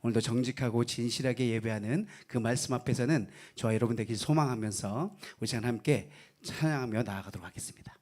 오늘도 정직하고 진실하게 예배하는 그 말씀 앞에서는 저와 여러분 되길 소망하면서 우리 시간 함께 찬양하며 나아가도록 하겠습니다.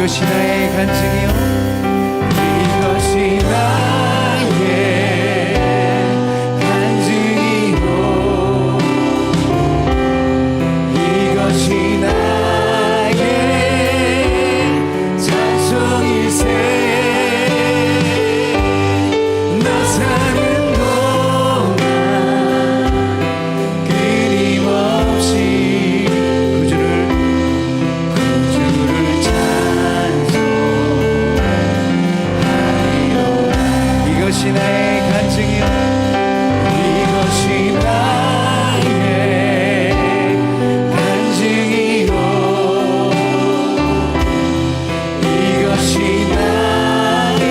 이것이 나의 간증이요 이것이 나의 간증이요 이것이 나의 찬송일세 나 사는 동안 끊임없이 이것이 나의 간증이요 이것이 나의 간증이요 이것이 나의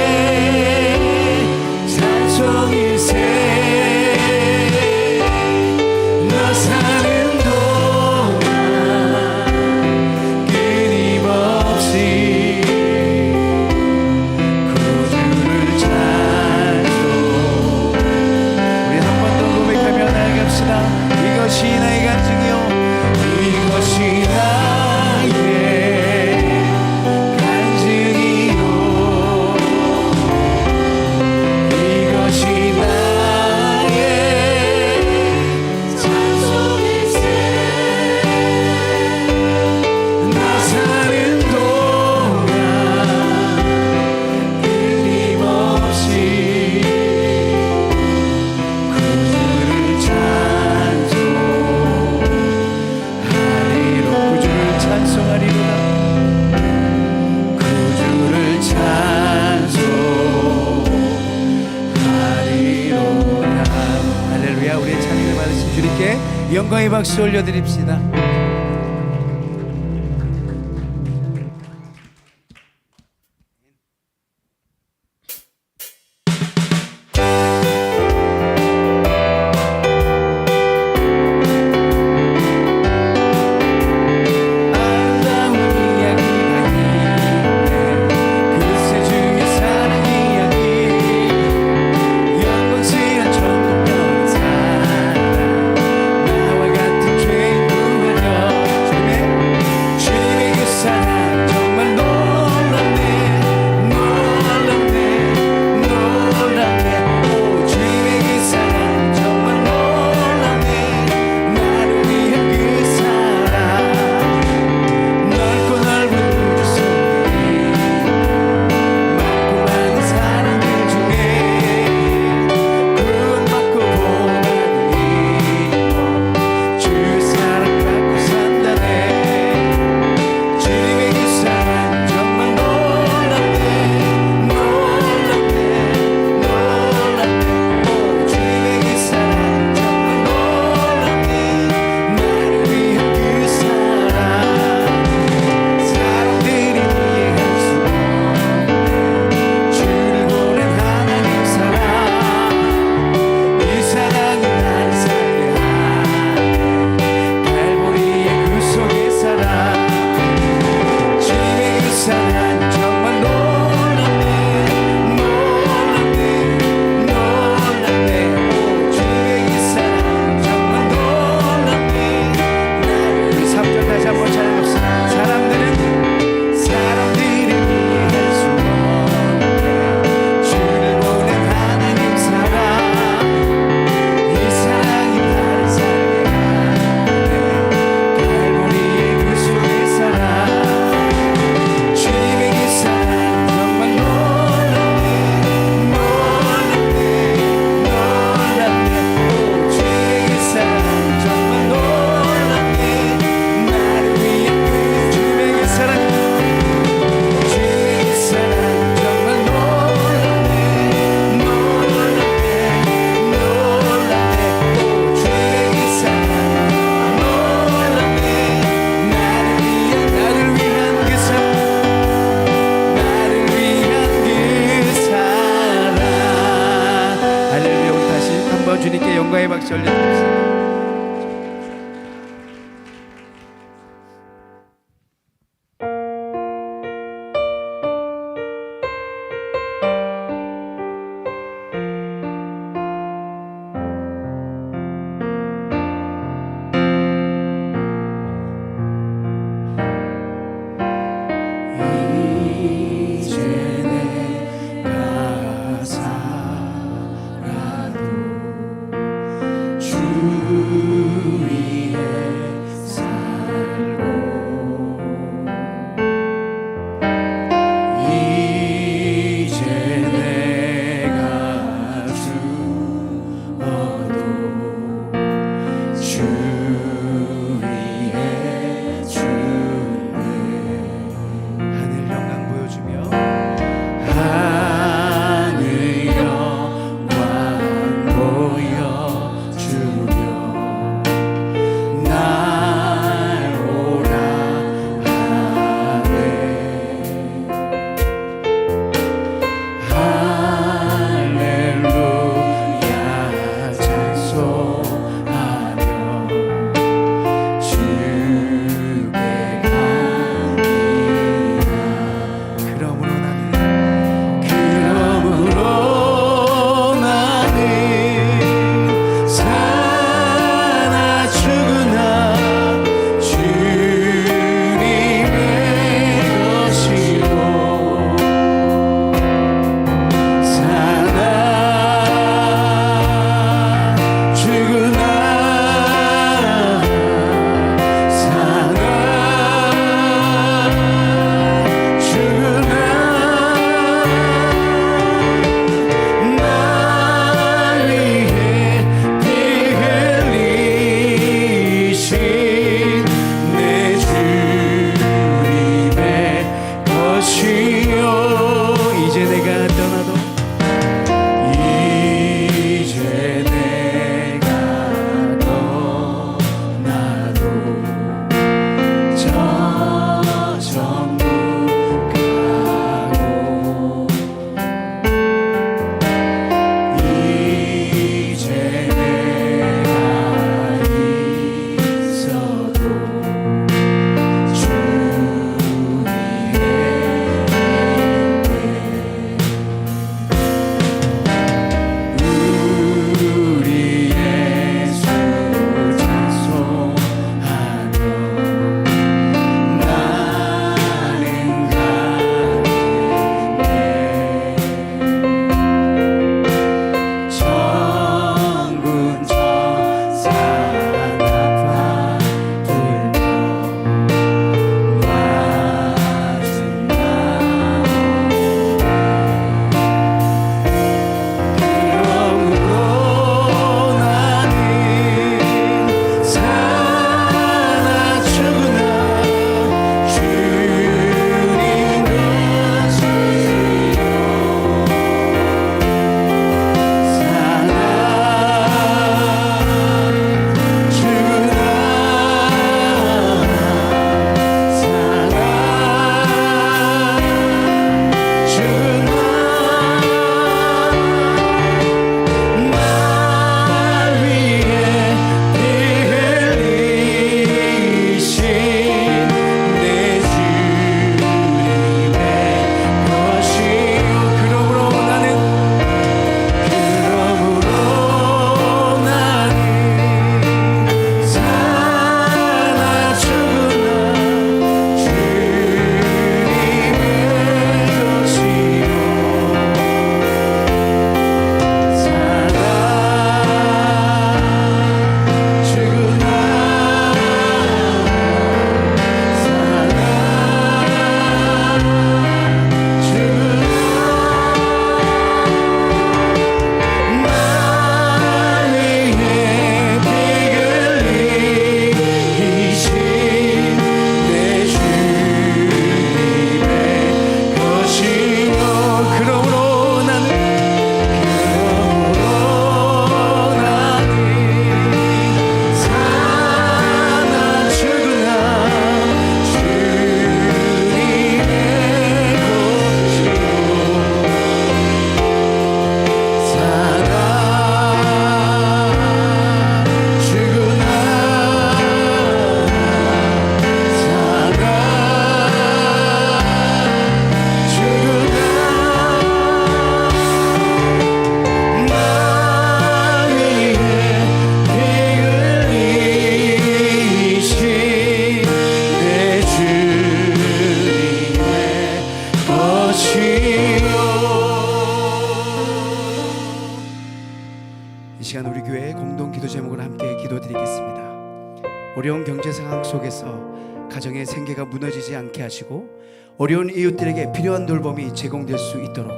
찬송일세 너 사는 동안 끊임없이 이것이 나의 간증이요 이것이 나의 간증이요 이것이 나의 찬송일세 나 사는 동안 끊임없이 구주를 찬송하리로다. 할렐루야. 우리의 찬양을 받으신 주님께 영광의 박수 올려드립시다. 어려운 경제 상황 속에서 가정의 생계가 무너지지 않게 하시고 어려운 이웃들에게 필요한 돌봄이 제공될 수 있도록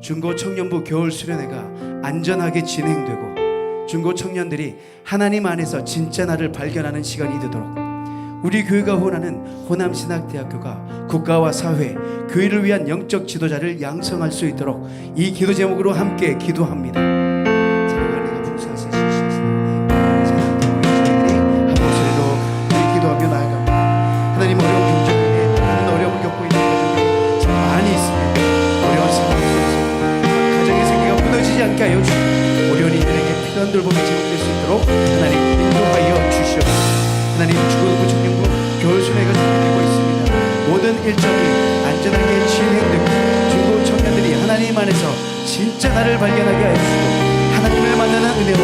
중고 청년부 겨울 수련회가 안전하게 진행되고 중고 청년들이 하나님 안에서 진짜 나를 발견하는 시간이 되도록 우리 교회가 후원하는 호남신학대학교가 국가와 사회, 교회를 위한 영적 지도자를 양성할 수 있도록 이 기도 제목으로 함께 기도합니다. 사랑하는 풍성하신 신실하신 하나님, 한 목소리로 우리 기도하며 나아갑니다. 하나님, 어려운 경제에 많은 어려움을 겪고 있는 가정들이 참 많이 있습니다. 어려운 상황 속에서 가정의 생계가 무너지지 않게 하여 주시고 어려운 이들에게 필요한 돌봄이 제공될 수 있도록 하나님 인도하여 주시옵소서. 하나님, 중고등부 청년부 겨울 수련회가 준비되고 있습니다. 모든 일정이 안전하게 진행되고 중고 청년들이 하나님 안에서 진짜 나를 발견하게 하여 주시고 하나님을 만나는 은혜와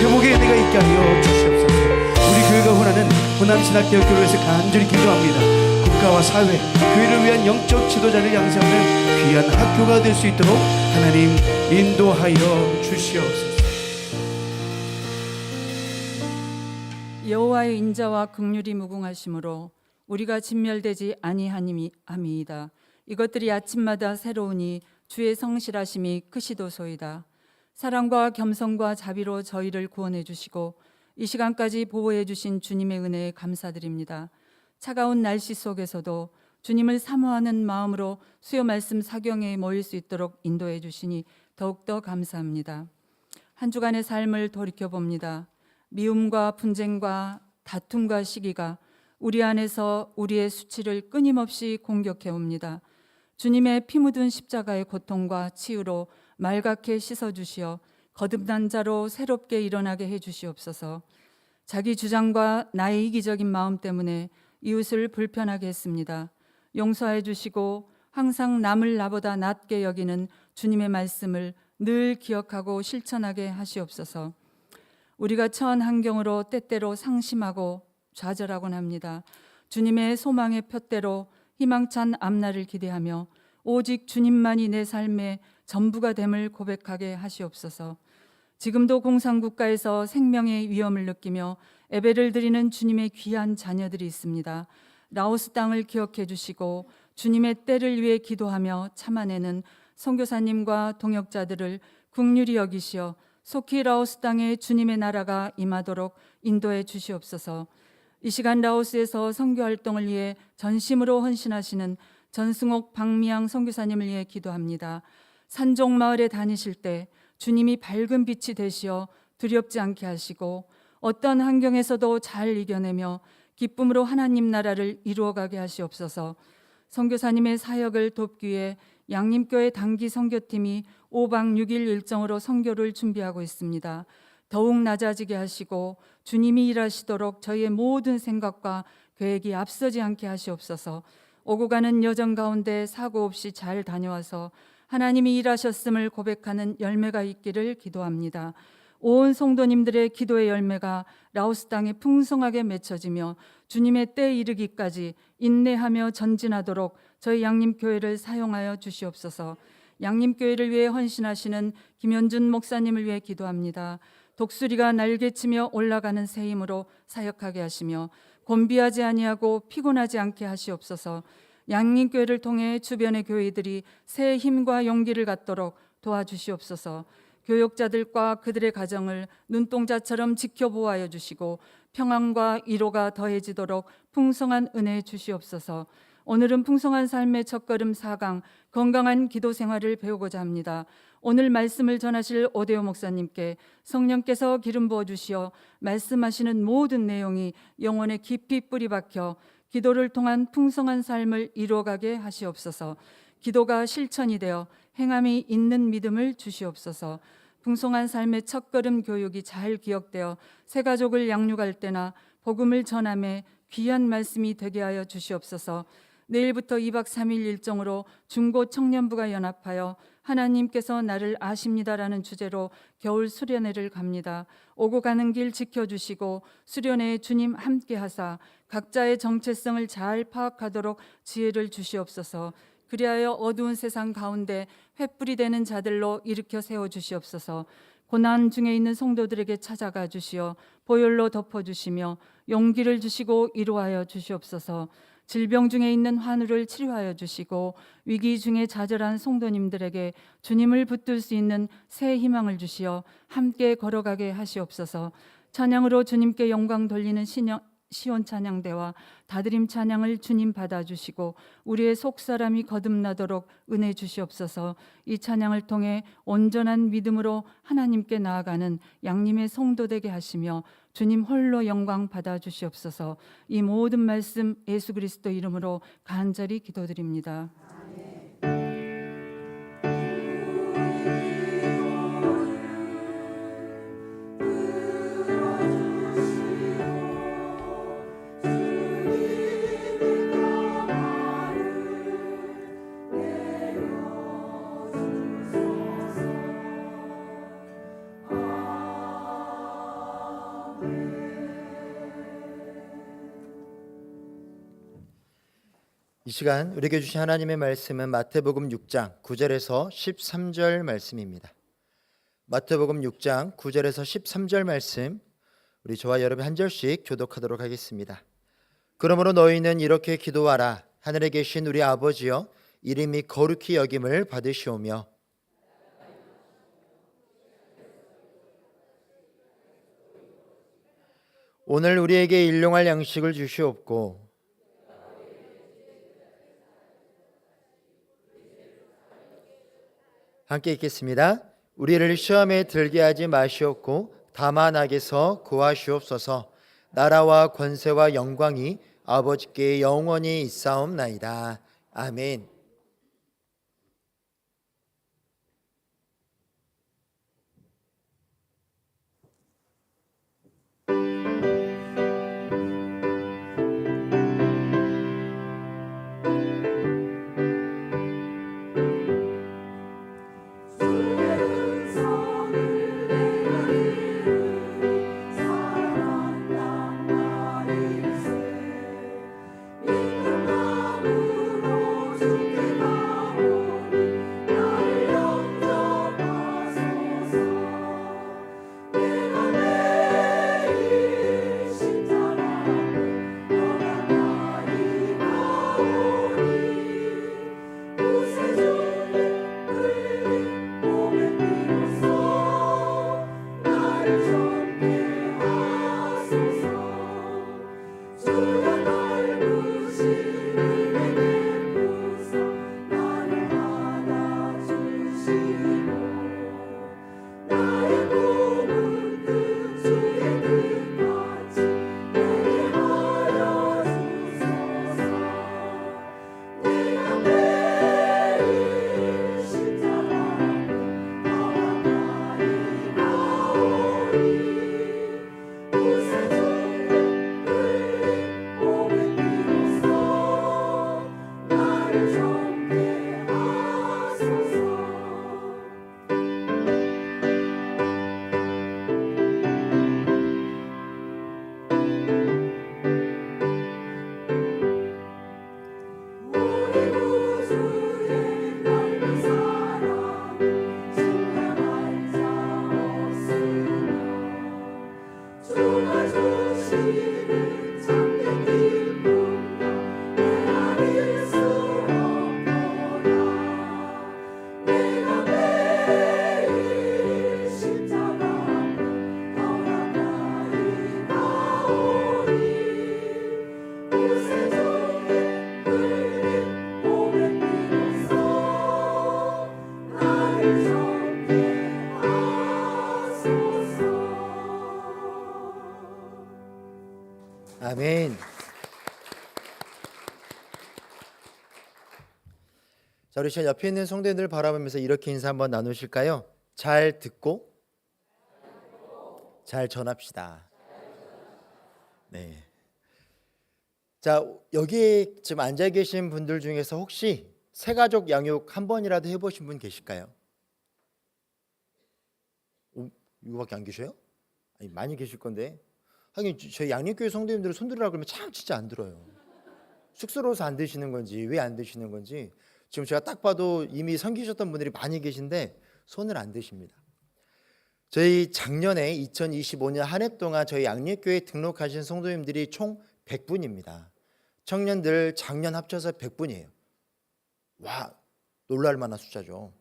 회복의 은혜가 있게 하여 주시옵소서. 우리 교회가 원하는 호남신학대학교를 위해서 간절히 기도합니다. 국가와 사회, 교회를 위한 영적 지도자를 양성하는 귀한 학교가 될 수 있도록 하나님 인도하여 주시옵소서. 여호와의 인자와 긍휼이 무궁하심으로 우리가 진멸되지 아니함이이다. 이것들이 아침마다 새로우니 주의 성실하심이 크시도소이다. 사랑과 겸손과 자비로 저희를 구원해 주시고 이 시간까지 보호해 주신 주님의 은혜에 감사드립니다. 차가운 날씨 속에서도 주님을 사모하는 마음으로 수요 말씀 사경에 모일 수 있도록 인도해 주시니 더욱더 감사합니다. 한 주간의 삶을 돌이켜봅니다. 미움과 분쟁과 다툼과 시기가 우리 안에서 우리의 수치를 끊임없이 공격해 옵니다. 주님의 피 묻은 십자가의 고통과 치유로 맑게 씻어주시어 거듭난 자로 새롭게 일어나게 해주시옵소서. 자기 주장과 나의 이기적인 마음 때문에 이웃을 불편하게 했습니다. 용서해 주시고 항상 남을 나보다 낫게 여기는 주님의 말씀을 늘 기억하고 실천하게 하시옵소서. 우리가 처한 환경으로 때때로 상심하고 좌절하곤 합니다. 주님의 소망의 표대로 희망찬 앞날을 기대하며 오직 주님만이 내 삶의 전부가 됨을 고백하게 하시옵소서. 지금도 공산국가에서 생명의 위험을 느끼며 예배를 드리는 주님의 귀한 자녀들이 있습니다. 라오스 땅을 기억해 주시고 주님의 때를 위해 기도하며 참아내는 선교사님과 동역자들을 긍휼히 여기시어 속히 라오스 땅에 주님의 나라가 임하도록 인도해 주시옵소서. 이 시간 라오스에서 선교 활동을 위해 전심으로 헌신하시는 전승옥 박미양 선교사님을 위해 기도합니다. 산족 마을에 다니실 때 주님이 밝은 빛이 되시어 두렵지 않게 하시고 어떤 환경에서도 잘 이겨내며 기쁨으로 하나님 나라를 이루어가게 하시옵소서. 선교사님의 사역을 돕기 위해 양림교회 단기 선교팀이 5박 6일 일정으로 선교를 준비하고 있습니다. 더욱 낮아지게 하시고 주님이 일하시도록 저희의 모든 생각과 계획이 앞서지 않게 하시옵소서. 오고 가는 여정 가운데 사고 없이 잘 다녀와서 하나님이 일하셨음을 고백하는 열매가 있기를 기도합니다. 온 성도님들의 기도의 열매가 라오스 땅에 풍성하게 맺혀지며 주님의 때 이르기까지 인내하며 전진하도록 저희 양림교회를 사용하여 주시옵소서. 양림교회를 위해 헌신하시는 김현준 목사님을 위해 기도합니다. 독수리가 날개치며 올라가는 새 힘으로 사역하게 하시며 곤비하지 아니하고 피곤하지 않게 하시옵소서. 양림교회를 통해 주변의 교회들이 새 힘과 용기를 갖도록 도와주시옵소서. 교역자들과 그들의 가정을 눈동자처럼 지켜보호하여 주시고 평안과 위로가 더해지도록 풍성한 은혜 주시옵소서. 오늘은 풍성한 삶의 첫걸음 4강 건강한 기도 생활을 배우고자 합니다. 오늘 말씀을 전하실 오대호 목사님께 성령께서 기름 부어 주시어 말씀하시는 모든 내용이 영혼에 깊이 뿌리 박혀 기도를 통한 풍성한 삶을 이루어가게 하시옵소서. 기도가 실천이 되어 행함이 있는 믿음을 주시옵소서. 풍성한 삶의 첫걸음 교육이 잘 기억되어 새 가족을 양육할 때나 복음을 전함에 귀한 말씀이 되게 하여 주시옵소서. 내일부터 2박 3일 일정으로 중고 청년부가 연합하여 하나님께서 나를 아십니다라는 주제로 겨울 수련회를 갑니다. 오고 가는 길 지켜주시고 수련회에 주님 함께 하사 각자의 정체성을 잘 파악하도록 지혜를 주시옵소서. 그리하여 어두운 세상 가운데 횃불이 되는 자들로 일으켜 세워 주시옵소서. 고난 중에 있는 성도들에게 찾아가 주시어 보혈로 덮어주시며 용기를 주시고 위로하여 주시옵소서. 질병 중에 있는 환우를 치료하여 주시고 위기 중에 좌절한 성도님들에게 주님을 붙들 수 있는 새 희망을 주시어 함께 걸어가게 하시옵소서. 찬양으로 주님께 영광 돌리는 시온 찬양대와 다드림 찬양을 주님 받아주시고 우리의 속사람이 거듭나도록 은혜 주시옵소서. 이 찬양을 통해 온전한 믿음으로 하나님께 나아가는 양님의 성도 되게 하시며 주님 홀로 영광 받아주시옵소서. 이 모든 말씀 예수 그리스도 이름으로 간절히 기도드립니다. 이 시간 우리에게 주신 하나님의 말씀은 마태복음 6장 9절에서 13절 말씀입니다. 마태복음 6장 9절에서 13절 말씀, 우리 저와 여러분 한 절씩 교독하도록 하겠습니다. 그러므로 너희는 이렇게 기도하라. 하늘에 계신 우리 아버지여, 이름이 거룩히 여김을 받으시오며 오늘 우리에게 일용할 양식을 주시옵고 함께 읽겠습니다. 우리를 시험에 들게 하지 마시옵고 다만 악에서 구하시옵소서. 나라와 권세와 영광이 아버지께 영원히 있사옵나이다. 아멘. 아멘. 자, 우리 시간 옆에 있는 성도님들 바라보면서 이렇게 인사 한번 나누실까요? 잘 듣고 잘 전합시다. 네. 자, 여기 지금 앉아 계신 분들 중에서 혹시 새가족 양육 한 번이라도 해보신 분 계실까요? 이거밖에 안 계셔요? 아니, 많이 계실 건데. 하긴 저희 양육교회 성도님들은 손 들으라고 그러면 참 진짜 안 들어요. 쑥스러워서 안 드시는 건지 왜 안 드시는 건지 지금 제가 딱 봐도 이미 섬기셨던 분들이 많이 계신데 손을 안 드십니다. 저희 작년에 2025년 한 해 동안 저희 양립교회 등록하신 성도님들이 총 100분입니다. 청년들 작년 합쳐서 100분이에요. 와, 놀랄 만한 숫자죠.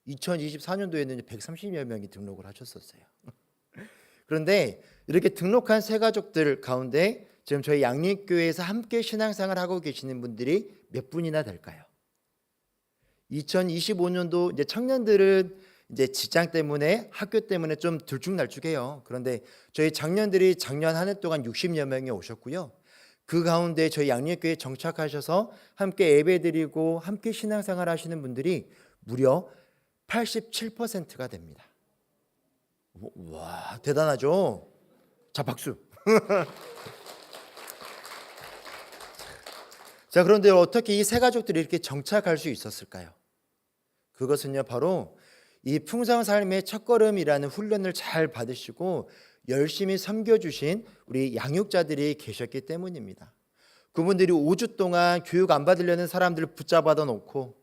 2024년도에는 130여 명이 등록을 하셨었어요. 그런데 이렇게 등록한 새 가족들 가운데 지금 저희 양립교회에서 함께 신앙생활 하고 계시는 분들이 몇 분이나 될까요? 2025년도 이제 청년들은 이제 직장 때문에 학교 때문에 좀 들쭉날쭉해요. 그런데 저희 장년들이 작년 한 해 동안 60여 명이 오셨고요. 그 가운데 저희 양립교회에 정착하셔서 함께 예배드리고 함께 신앙생활 하시는 분들이 무려 87%가 됩니다. 와, 대단하죠? 자, 박수. 자, 그런데 어떻게 이 세 가족들이 이렇게 정착할 수 있었을까요? 그것은요, 바로 이 풍성한 삶의 첫걸음이라는 훈련을 잘 받으시고 열심히 섬겨주신 우리 양육자들이 계셨기 때문입니다. 그분들이 5주 동안 교육 안 받으려는 사람들을 붙잡아다 놓고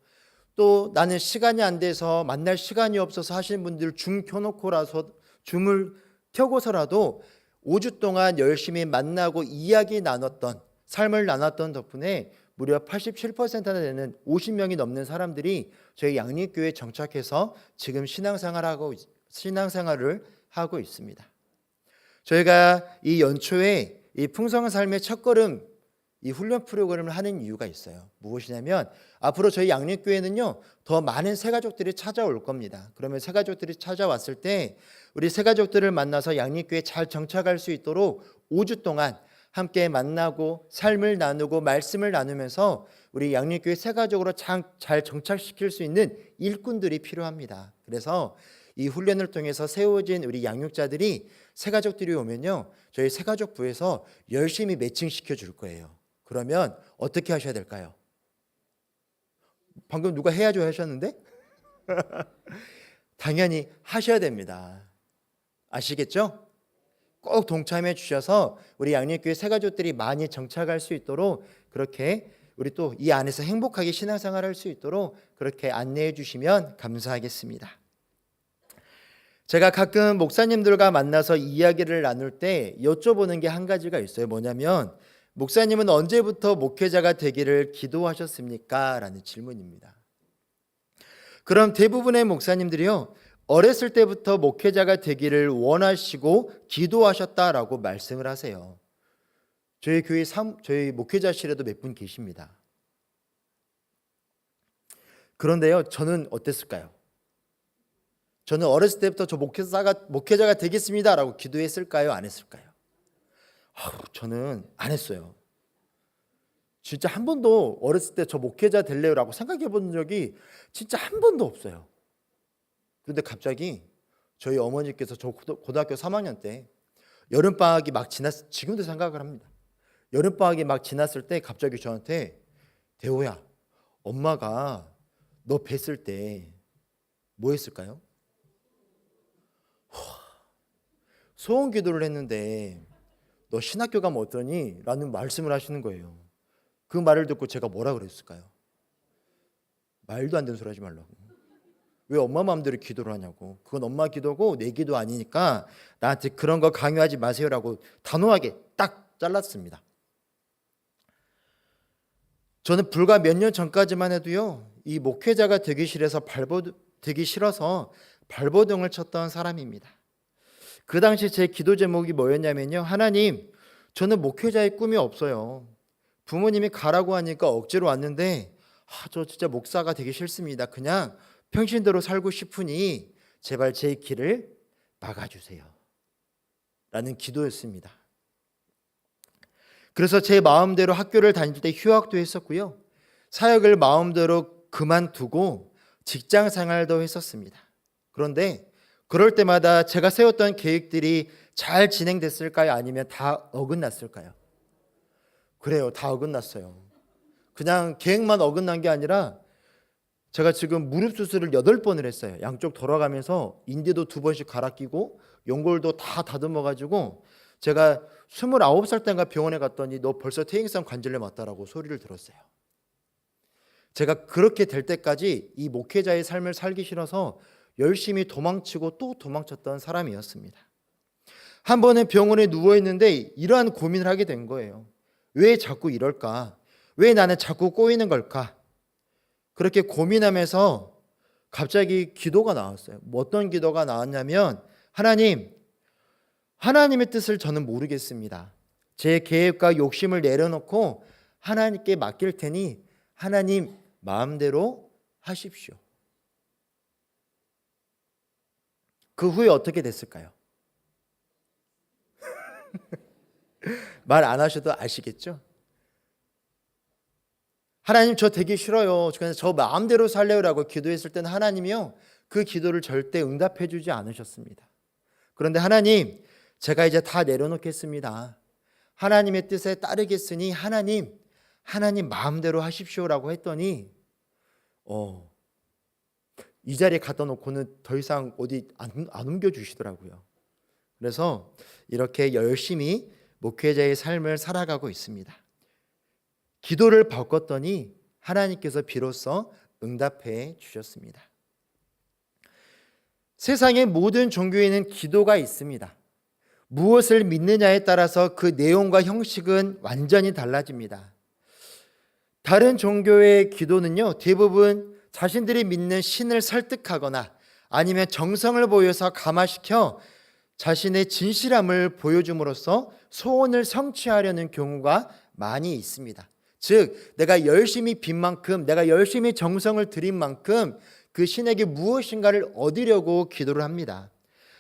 또 나는 시간이 안 돼서 만날 시간이 없어서 하시는 분들 줌 켜놓고라서 줌을 켜고서라도 5주 동안 열심히 만나고 이야기 나눴던 삶을 나눴던 덕분에 무려 87%나 되는 50명이 넘는 사람들이 저희 양립교회에 정착해서 지금 신앙생활을 하고 있습니다. 저희가 이 연초에 이 풍성한 삶의 첫걸음 이 훈련 프로그램을 하는 이유가 있어요. 무엇이냐면 앞으로 저희 양립교회는요 더 많은 새가족들이 찾아올 겁니다. 그러면 새가족들이 찾아왔을 때 우리 새가족들을 만나서 양립교회에 잘 정착할 수 있도록 5주 동안 함께 만나고 삶을 나누고 말씀을 나누면서 우리 양립교회 새가족으로 잘 정착시킬 수 있는 일꾼들이 필요합니다. 그래서 이 훈련을 통해서 세워진 우리 양육자들이 새가족들이 오면요 저희 새가족부에서 열심히 매칭시켜 줄 거예요. 그러면 어떻게 하셔야 될까요? 방금 누가 해야죠 하셨는데? 당연히 하셔야 됩니다. 아시겠죠? 꼭 동참해 주셔서 우리 양립교회 새가족들이 많이 정착할 수 있도록 그렇게 우리 또 이 안에서 행복하게 신앙생활을 할 수 있도록 그렇게 안내해 주시면 감사하겠습니다. 제가 가끔 목사님들과 만나서 이야기를 나눌 때 여쭤보는 게 한 가지가 있어요. 뭐냐면 목사님은 언제부터 목회자가 되기를 기도하셨습니까? 라는 질문입니다. 그럼 대부분의 목사님들이요 어렸을 때부터 목회자가 되기를 원하시고 기도하셨다라고 말씀을 하세요. 저희 교회 저희 목회자실에도 몇 분 계십니다. 그런데요 저는 어땠을까요? 저는 어렸을 때부터 저 목회자가 되겠습니다라고 기도했을까요? 안 했을까요? 저는 안 했어요. 진짜 한 번도 어렸을 때 저 목회자 될래요라고 생각해 본 적이 진짜 한 번도 없어요. 그런데 갑자기 저희 어머니께서 저 고등학교 3학년 때 여름방학이 막 지금도 생각을 합니다. 여름방학이 막 지났을 때 갑자기 저한테 대호야 엄마가 너 뵀을 때 뭐 했을까요? 소원 기도를 했는데 너 신학교 가면 어떠니? 라는 말씀을 하시는 거예요. 그 말을 듣고 제가 뭐라 그랬을까요? 말도 안 되는 소리 하지 말라고. 왜 엄마 마음대로 기도를 하냐고. 그건 엄마 기도고 내 기도 아니니까 나한테 그런 거 강요하지 마세요라고 단호하게 딱 잘랐습니다. 저는 불과 몇 년 전까지만 해도요 이 목회자가 되기 싫어서 발버둥을 쳤던 사람입니다. 그 당시 제 기도 제목이 뭐였냐면요 하나님 저는 목회자의 꿈이 없어요. 부모님이 가라고 하니까 억지로 왔는데 저 진짜 목사가 되기 싫습니다. 그냥 평신도로 살고 싶으니 제발 제 길을 막아주세요 라는 기도였습니다. 그래서 제 마음대로 학교를 다닐 때 휴학도 했었고요 사역을 마음대로 그만두고 직장 생활도 했었습니다. 그런데 그럴 때마다 제가 세웠던 계획들이 잘 진행됐을까요? 아니면 다 어긋났을까요? 그래요, 다 어긋났어요. 그냥 계획만 어긋난 게 아니라 제가 지금 무릎 수술을 8번을 했어요. 양쪽 돌아가면서 인대도 2번씩 갈아 끼고 연골도 다 다듬어 가지고 제가 29살 때인가 병원에 갔더니 너 벌써 퇴행성 관절염 왔다라고 소리를 들었어요. 제가 그렇게 될 때까지 이 목회자의 삶을 살기 싫어서 열심히 도망치고 또 도망쳤던 사람이었습니다. 한 번은 병원에 누워 있는데 이러한 고민을 하게 된 거예요. 왜 자꾸 이럴까? 왜 나는 자꾸 꼬이는 걸까? 그렇게 고민하면서 갑자기 기도가 나왔어요. 어떤 기도가 나왔냐면, 하나님의 뜻을 저는 모르겠습니다. 제 계획과 욕심을 내려놓고 하나님께 맡길 테니 하나님 마음대로 하십시오. 그 후에 어떻게 됐을까요? 말 안 하셔도 아시겠죠? 하나님 저 되기 싫어요. 그래서 저 마음대로 살래요라고 기도했을 때는 하나님이요, 그 기도를 절대 응답해 주지 않으셨습니다. 그런데 하나님, 제가 이제 다 내려놓겠습니다. 하나님의 뜻에 따르겠으니 하나님 마음대로 하십시오라고 했더니 이 자리에 갖다 놓고는 더 이상 어디 안 옮겨주시더라고요. 그래서 이렇게 열심히 목회자의 삶을 살아가고 있습니다. 기도를 바꿨더니 하나님께서 비로소 응답해 주셨습니다. 세상의 모든 종교에는 기도가 있습니다. 무엇을 믿느냐에 따라서 그 내용과 형식은 완전히 달라집니다. 다른 종교의 기도는요, 대부분 자신들이 믿는 신을 설득하거나 아니면 정성을 보여서 감화시켜 자신의 진실함을 보여줌으로써 소원을 성취하려는 경우가 많이 있습니다. 즉, 내가 열심히 빈 만큼, 내가 열심히 정성을 들인 만큼 그 신에게 무엇인가를 얻으려고 기도를 합니다.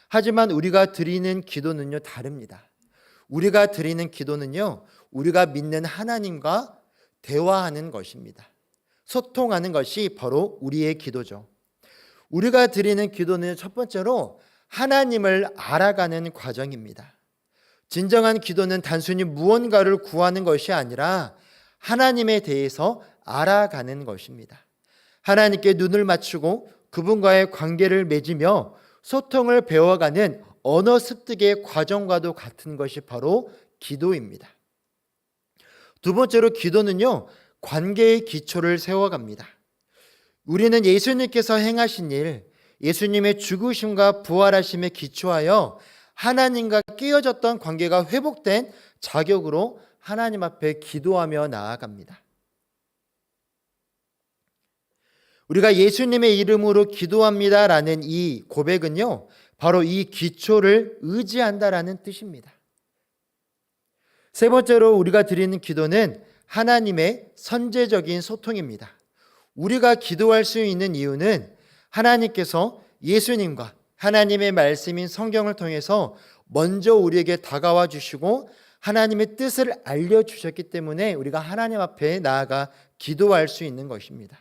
하지만 우리가 드리는 기도는요, 다릅니다. 우리가 드리는 기도는요, 우리가 믿는 하나님과 대화하는 것입니다. 소통하는 것이 바로 우리의 기도죠. 우리가 드리는 기도는 첫 번째로 하나님을 알아가는 과정입니다. 진정한 기도는 단순히 무언가를 구하는 것이 아니라 하나님에 대해서 알아가는 것입니다. 하나님께 눈을 맞추고 그분과의 관계를 맺으며 소통을 배워가는 언어 습득의 과정과도 같은 것이 바로 기도입니다. 두 번째로 기도는요, 관계의 기초를 세워갑니다. 우리는 예수님께서 행하신 일, 예수님의 죽으심과 부활하심에 기초하여 하나님과 깨어졌던 관계가 회복된 자격으로 하나님 앞에 기도하며 나아갑니다. 우리가 예수님의 이름으로 기도합니다라는 이 고백은요, 바로 이 기초를 의지한다라는 뜻입니다. 세 번째로 우리가 드리는 기도는 하나님의 선제적인 소통입니다. 우리가 기도할 수 있는 이유는 하나님께서 예수님과 하나님의 말씀인 성경을 통해서 먼저 우리에게 다가와 주시고 하나님의 뜻을 알려주셨기 때문에 우리가 하나님 앞에 나아가 기도할 수 있는 것입니다.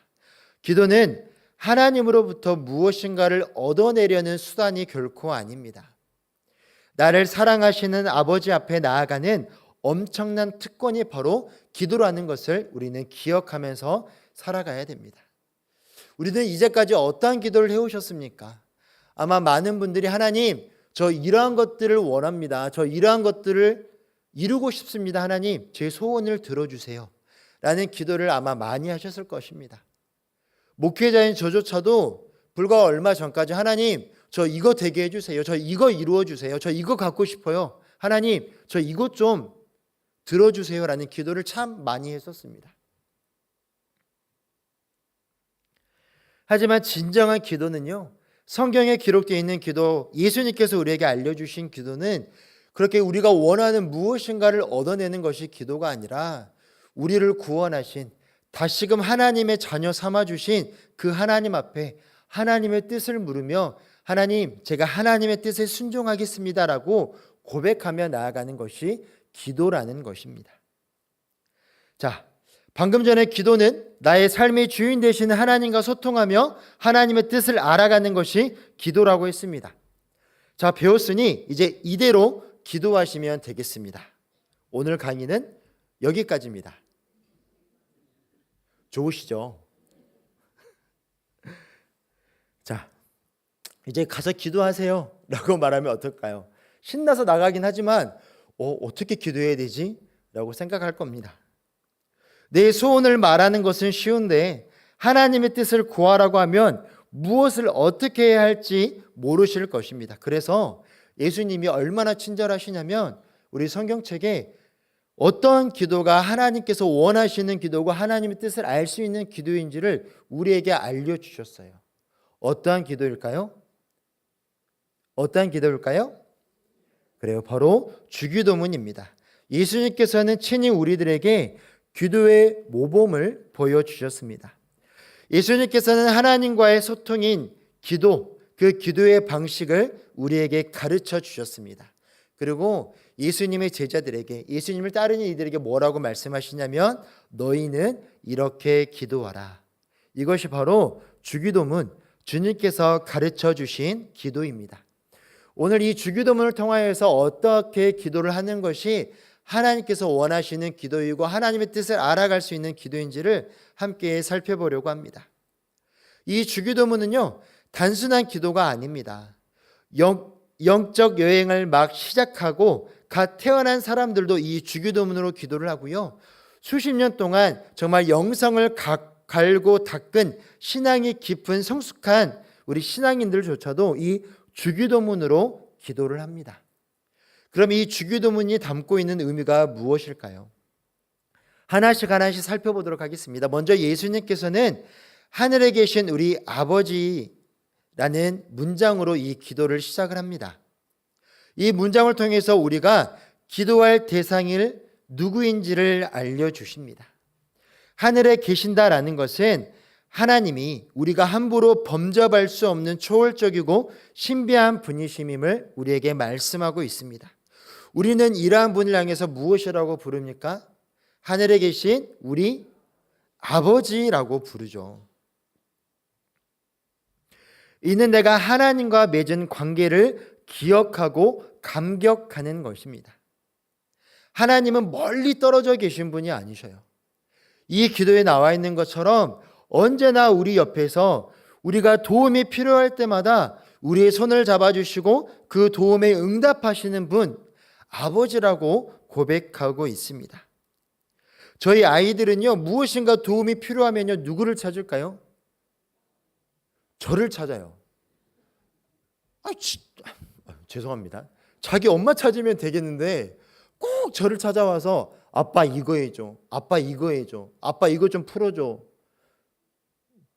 기도는 하나님으로부터 무엇인가를 얻어내려는 수단이 결코 아닙니다. 나를 사랑하시는 아버지 앞에 나아가는 엄청난 특권이 바로 기도라는 것을 우리는 기억하면서 살아가야 됩니다. 우리는 이제까지 어떠한 기도를 해오셨습니까? 아마 많은 분들이 하나님, 저 이러한 것들을 원합니다. 저 이러한 것들을 이루고 싶습니다. 하나님, 제 소원을 들어주세요. 라는 기도를 아마 많이 하셨을 것입니다. 목회자인 저조차도 불과 얼마 전까지 하나님, 저 이거 되게 해주세요. 저 이거 이루어 주세요. 저 이거 갖고 싶어요. 하나님, 저 이것 좀 들어주세요. 라는 기도를 참 많이 했었습니다. 하지만 진정한 기도는요, 성경에 기록되어 있는 기도, 예수님께서 우리에게 알려주신 기도는 그렇게 우리가 원하는 무엇인가를 얻어내는 것이 기도가 아니라 우리를 구원하신, 다시금 하나님의 자녀 삼아주신 그 하나님 앞에 하나님의 뜻을 물으며 하나님, 제가 하나님의 뜻에 순종하겠습니다라고 고백하며 나아가는 것이 기도라는 것입니다. 자, 방금 전에 기도는 나의 삶의 주인 되시는 하나님과 소통하며 하나님의 뜻을 알아가는 것이 기도라고 했습니다. 자, 배웠으니 이제 이대로 기도하시면 되겠습니다. 오늘 강의는 여기까지입니다. 좋으시죠? 자, 이제 가서 기도하세요 라고 말하면 어떨까요? 신나서 나가긴 하지만 어떻게 기도해야 되지? 라고 생각할 겁니다. 내 소원을 말하는 것은 쉬운데 하나님의 뜻을 구하라고 하면 무엇을 어떻게 해야 할지 모르실 것입니다. 그래서 예수님이 얼마나 친절하시냐면 우리 성경책에 어떤 기도가 하나님께서 원하시는 기도고 하나님의 뜻을 알 수 있는 기도인지를 우리에게 알려주셨어요. 어떠한 기도일까요? 어떠한 기도일까요? 그래요. 바로 주기도문입니다. 예수님께서는 친히 우리들에게 기도의 모범을 보여주셨습니다. 예수님께서는 하나님과의 소통인 기도, 그 기도의 방식을 우리에게 가르쳐 주셨습니다. 그리고 예수님의 제자들에게, 예수님을 따르는 이들에게 뭐라고 말씀하시냐면 너희는 이렇게 기도하라. 이것이 바로 주기도문, 주님께서 가르쳐 주신 기도입니다. 오늘 이 주기도문을 통하여서 어떻게 기도를 하는 것이 하나님께서 원하시는 기도이고 하나님의 뜻을 알아갈 수 있는 기도인지를 함께 살펴보려고 합니다. 이 주기도문은요, 단순한 기도가 아닙니다. 영적 여행을 막 시작하고 갓 태어난 사람들도 이 주기도문으로 기도를 하고요. 수십 년 동안 정말 영성을 갈고 닦은 신앙이 깊은 성숙한 우리 신앙인들조차도 이 주기도문으로 기도를 합니다. 그럼 이 주기도문이 담고 있는 의미가 무엇일까요? 하나씩 하나씩 살펴보도록 하겠습니다. 먼저 예수님께서는 하늘에 계신 우리 아버지라는 문장으로 이 기도를 시작을 합니다. 이 문장을 통해서 우리가 기도할 대상일 누구인지를 알려주십니다. 하늘에 계신다라는 것은 하나님이 우리가 함부로 범접할 수 없는 초월적이고 신비한 분이심임을 우리에게 말씀하고 있습니다. 우리는 이러한 분을 향해서 무엇이라고 부릅니까? 하늘에 계신 우리 아버지라고 부르죠. 이는 내가 하나님과 맺은 관계를 기억하고 감격하는 것입니다. 하나님은 멀리 떨어져 계신 분이 아니셔요. 이 기도에 나와 있는 것처럼 언제나 우리 옆에서 우리가 도움이 필요할 때마다 우리의 손을 잡아주시고 그 도움에 응답하시는 분, 아버지라고 고백하고 있습니다. 저희 아이들은요, 무엇인가 도움이 필요하면요, 누구를 찾을까요? 저를 찾아요. 죄송합니다. 자기 엄마 찾으면 되겠는데 꼭 저를 찾아와서 아빠 이거 해줘, 아빠 이거 해줘, 아빠 이거 좀 풀어줘.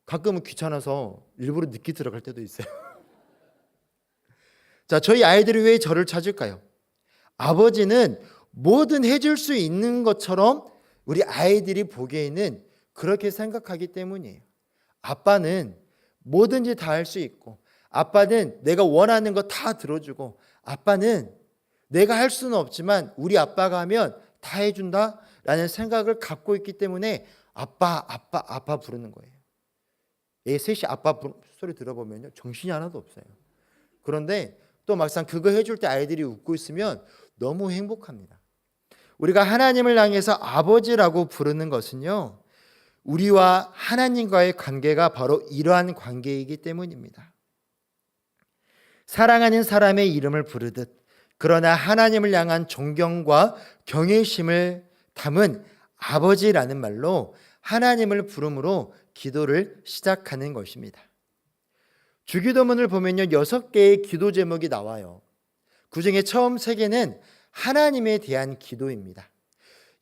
가끔은 귀찮아서 일부러 늦게 들어갈 때도 있어요. 자, 저희 아이들이 왜 저를 찾을까요? 아버지는 뭐든 해줄 수 있는 것처럼 우리 아이들이 보기에는 그렇게 생각하기 때문이에요. 아빠는 뭐든지 다 할 수 있고, 아빠는 내가 원하는 거 다 들어주고, 아빠는 내가 할 수는 없지만 우리 아빠가 하면 다 해준다 라는 생각을 갖고 있기 때문에 아빠 부르는 거예요. 애 셋이 아빠 소리 들어보면요, 정신이 하나도 없어요. 그런데 또 막상 그거 해줄 때 아이들이 웃고 있으면 너무 행복합니다. 우리가 하나님을 향해서 아버지라고 부르는 것은요, 우리와 하나님과의 관계가 바로 이러한 관계이기 때문입니다. 사랑하는 사람의 이름을 부르듯, 그러나 하나님을 향한 존경과 경외심을 담은 아버지라는 말로 하나님을 부름으로 기도를 시작하는 것입니다. 주기도문을 보면요, 6개의 기도 제목이 나와요. 그중에 처음 3개는 하나님에 대한 기도입니다.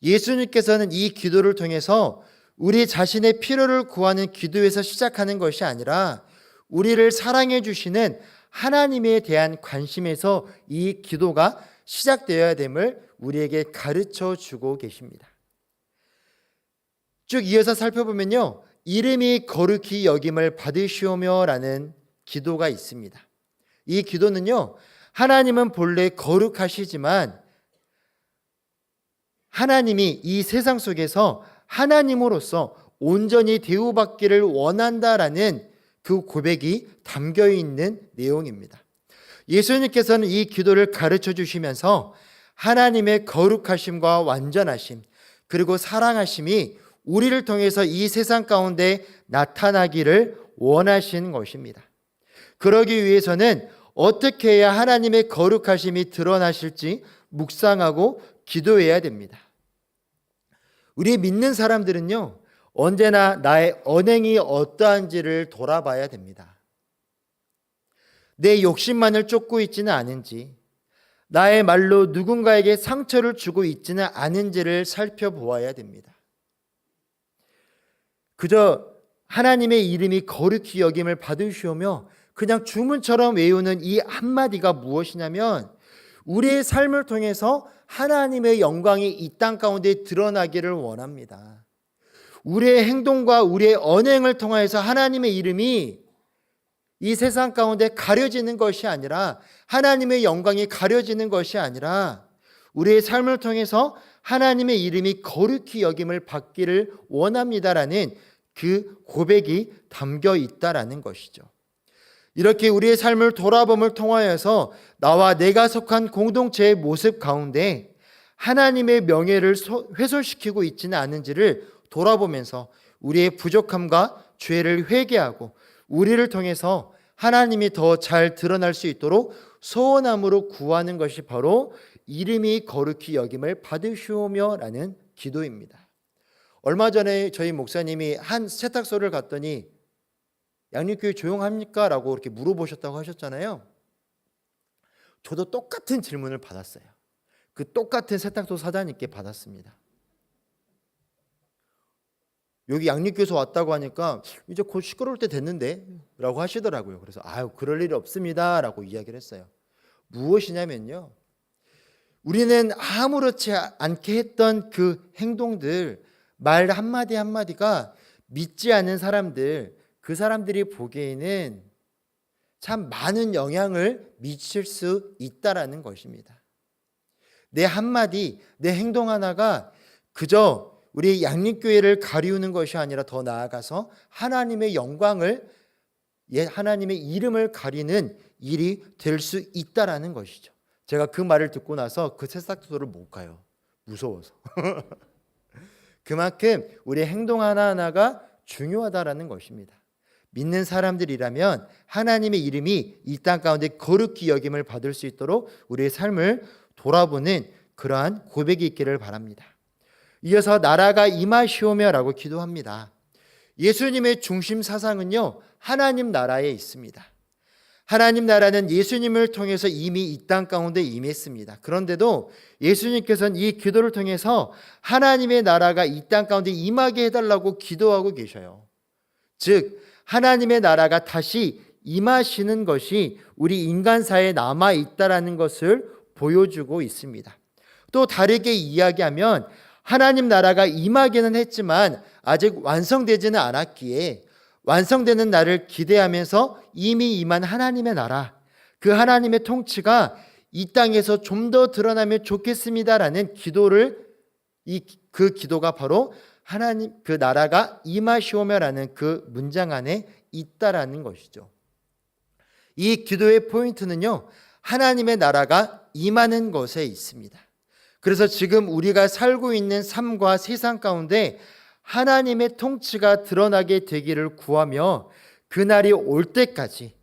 예수님께서는 이 기도를 통해서 우리 자신의 필요를 구하는 기도에서 시작하는 것이 아니라 우리를 사랑해 주시는 하나님에 대한 관심에서 이 기도가 시작되어야 됨을 우리에게 가르쳐 주고 계십니다. 쭉 이어서 살펴보면요, 이름이 거룩히 여김을 받으시오며 라는 기도가 있습니다. 이 기도는요, 하나님은 본래 거룩하시지만 하나님이 이 세상 속에서 하나님으로서 온전히 대우받기를 원한다라는 그 고백이 담겨 있는 내용입니다. 예수님께서는 이 기도를 가르쳐 주시면서 하나님의 거룩하심과 완전하심, 그리고 사랑하심이 우리를 통해서 이 세상 가운데 나타나기를 원하신 것입니다. 그러기 위해서는 어떻게 해야 하나님의 거룩하심이 드러나실지 묵상하고 기도해야 됩니다. 우리 믿는 사람들은요, 언제나 나의 언행이 어떠한지를 돌아봐야 됩니다. 내 욕심만을 쫓고 있지는 않은지, 나의 말로 누군가에게 상처를 주고 있지는 않은지를 살펴보아야 됩니다. 그저 하나님의 이름이 거룩히 여김을 받으시오며 그냥 주문처럼 외우는 이 한마디가 무엇이냐면, 우리의 삶을 통해서 하나님의 영광이 이 땅 가운데 드러나기를 원합니다. 우리의 행동과 우리의 언행을 통해서 하나님의 이름이 이 세상 가운데 가려지는 것이 아니라, 하나님의 영광이 가려지는 것이 아니라, 우리의 삶을 통해서 하나님의 이름이 거룩히 여김을 받기를 원합니다라는 그 고백이 담겨 있다라는 것이죠. 이렇게 우리의 삶을 돌아봄을 통하여서 나와 내가 속한 공동체의 모습 가운데 하나님의 명예를 훼손시키고 있지는 않은지를 돌아보면서 우리의 부족함과 죄를 회개하고 우리를 통해서 하나님이 더 잘 드러날 수 있도록 소원함으로 구하는 것이 바로 이름이 거룩히 여김을 받으시오며라는 기도입니다. 얼마 전에 저희 목사님이 한 세탁소를 갔더니 양육교회 조용합니까? 라고 이렇게 물어보셨다고 하셨잖아요. 저도 똑같은 질문을 받았어요. 그 똑같은 세탁소 사장님께 받았습니다. 여기 양육교회에서 왔다고 하니까 이제 곧 시끄러울 때 됐는데 라고 하시더라고요. 그래서 그럴 일이 없습니다 라고 이야기를 했어요. 무엇이냐면요, 우리는 아무렇지 않게 했던 그 행동들, 말 한마디 한마디가 믿지 않는 사람들, 그 사람들이 보기에는 참 많은 영향을 미칠 수 있다라는 것입니다. 내 한마디, 내 행동 하나가 그저 우리 양립교회를 가리우는 것이 아니라 더 나아가서 하나님의 영광을, 하나님의 이름을 가리는 일이 될 수 있다라는 것이죠. 제가 그 말을 듣고 나서 그 세탁소를 못 가요. 무서워서. 그만큼 우리의 행동 하나하나가 중요하다라는 것입니다. 믿는 사람들이라면 하나님의 이름이 이 땅 가운데 거룩히 여김을 받을 수 있도록 우리의 삶을 돌아보는 그러한 고백이 있기를 바랍니다. 이어서 나라가 임하시오며라고 기도합니다. 예수님의 중심 사상은요, 하나님 나라에 있습니다. 하나님 나라는 예수님을 통해서 이미 이 땅 가운데 임했습니다. 그런데도 예수님께서는 이 기도를 통해서 하나님의 나라가 이 땅 가운데 임하게 해달라고 기도하고 계셔요. 즉 하나님의 나라가 다시 임하시는 것이 우리 인간사에 남아있다라는 것을 보여주고 있습니다. 또 다르게 이야기하면 하나님 나라가 임하기는 했지만 아직 완성되지는 않았기에 완성되는 날을 기대하면서 이미 임한 하나님의 나라, 그 하나님의 통치가 이 땅에서 좀 더 드러나면 좋겠습니다라는 기도를, 그 기도가 바로 하나님 그 나라가 임하시오며라는 그 문장 안에 있다라는 것이죠. 이 기도의 포인트는요, 하나님의 나라가 임하는 것에 있습니다. 그래서 지금 우리가 살고 있는 삶과 세상 가운데 하나님의 통치가 드러나게 되기를 구하며 그날이 올 때까지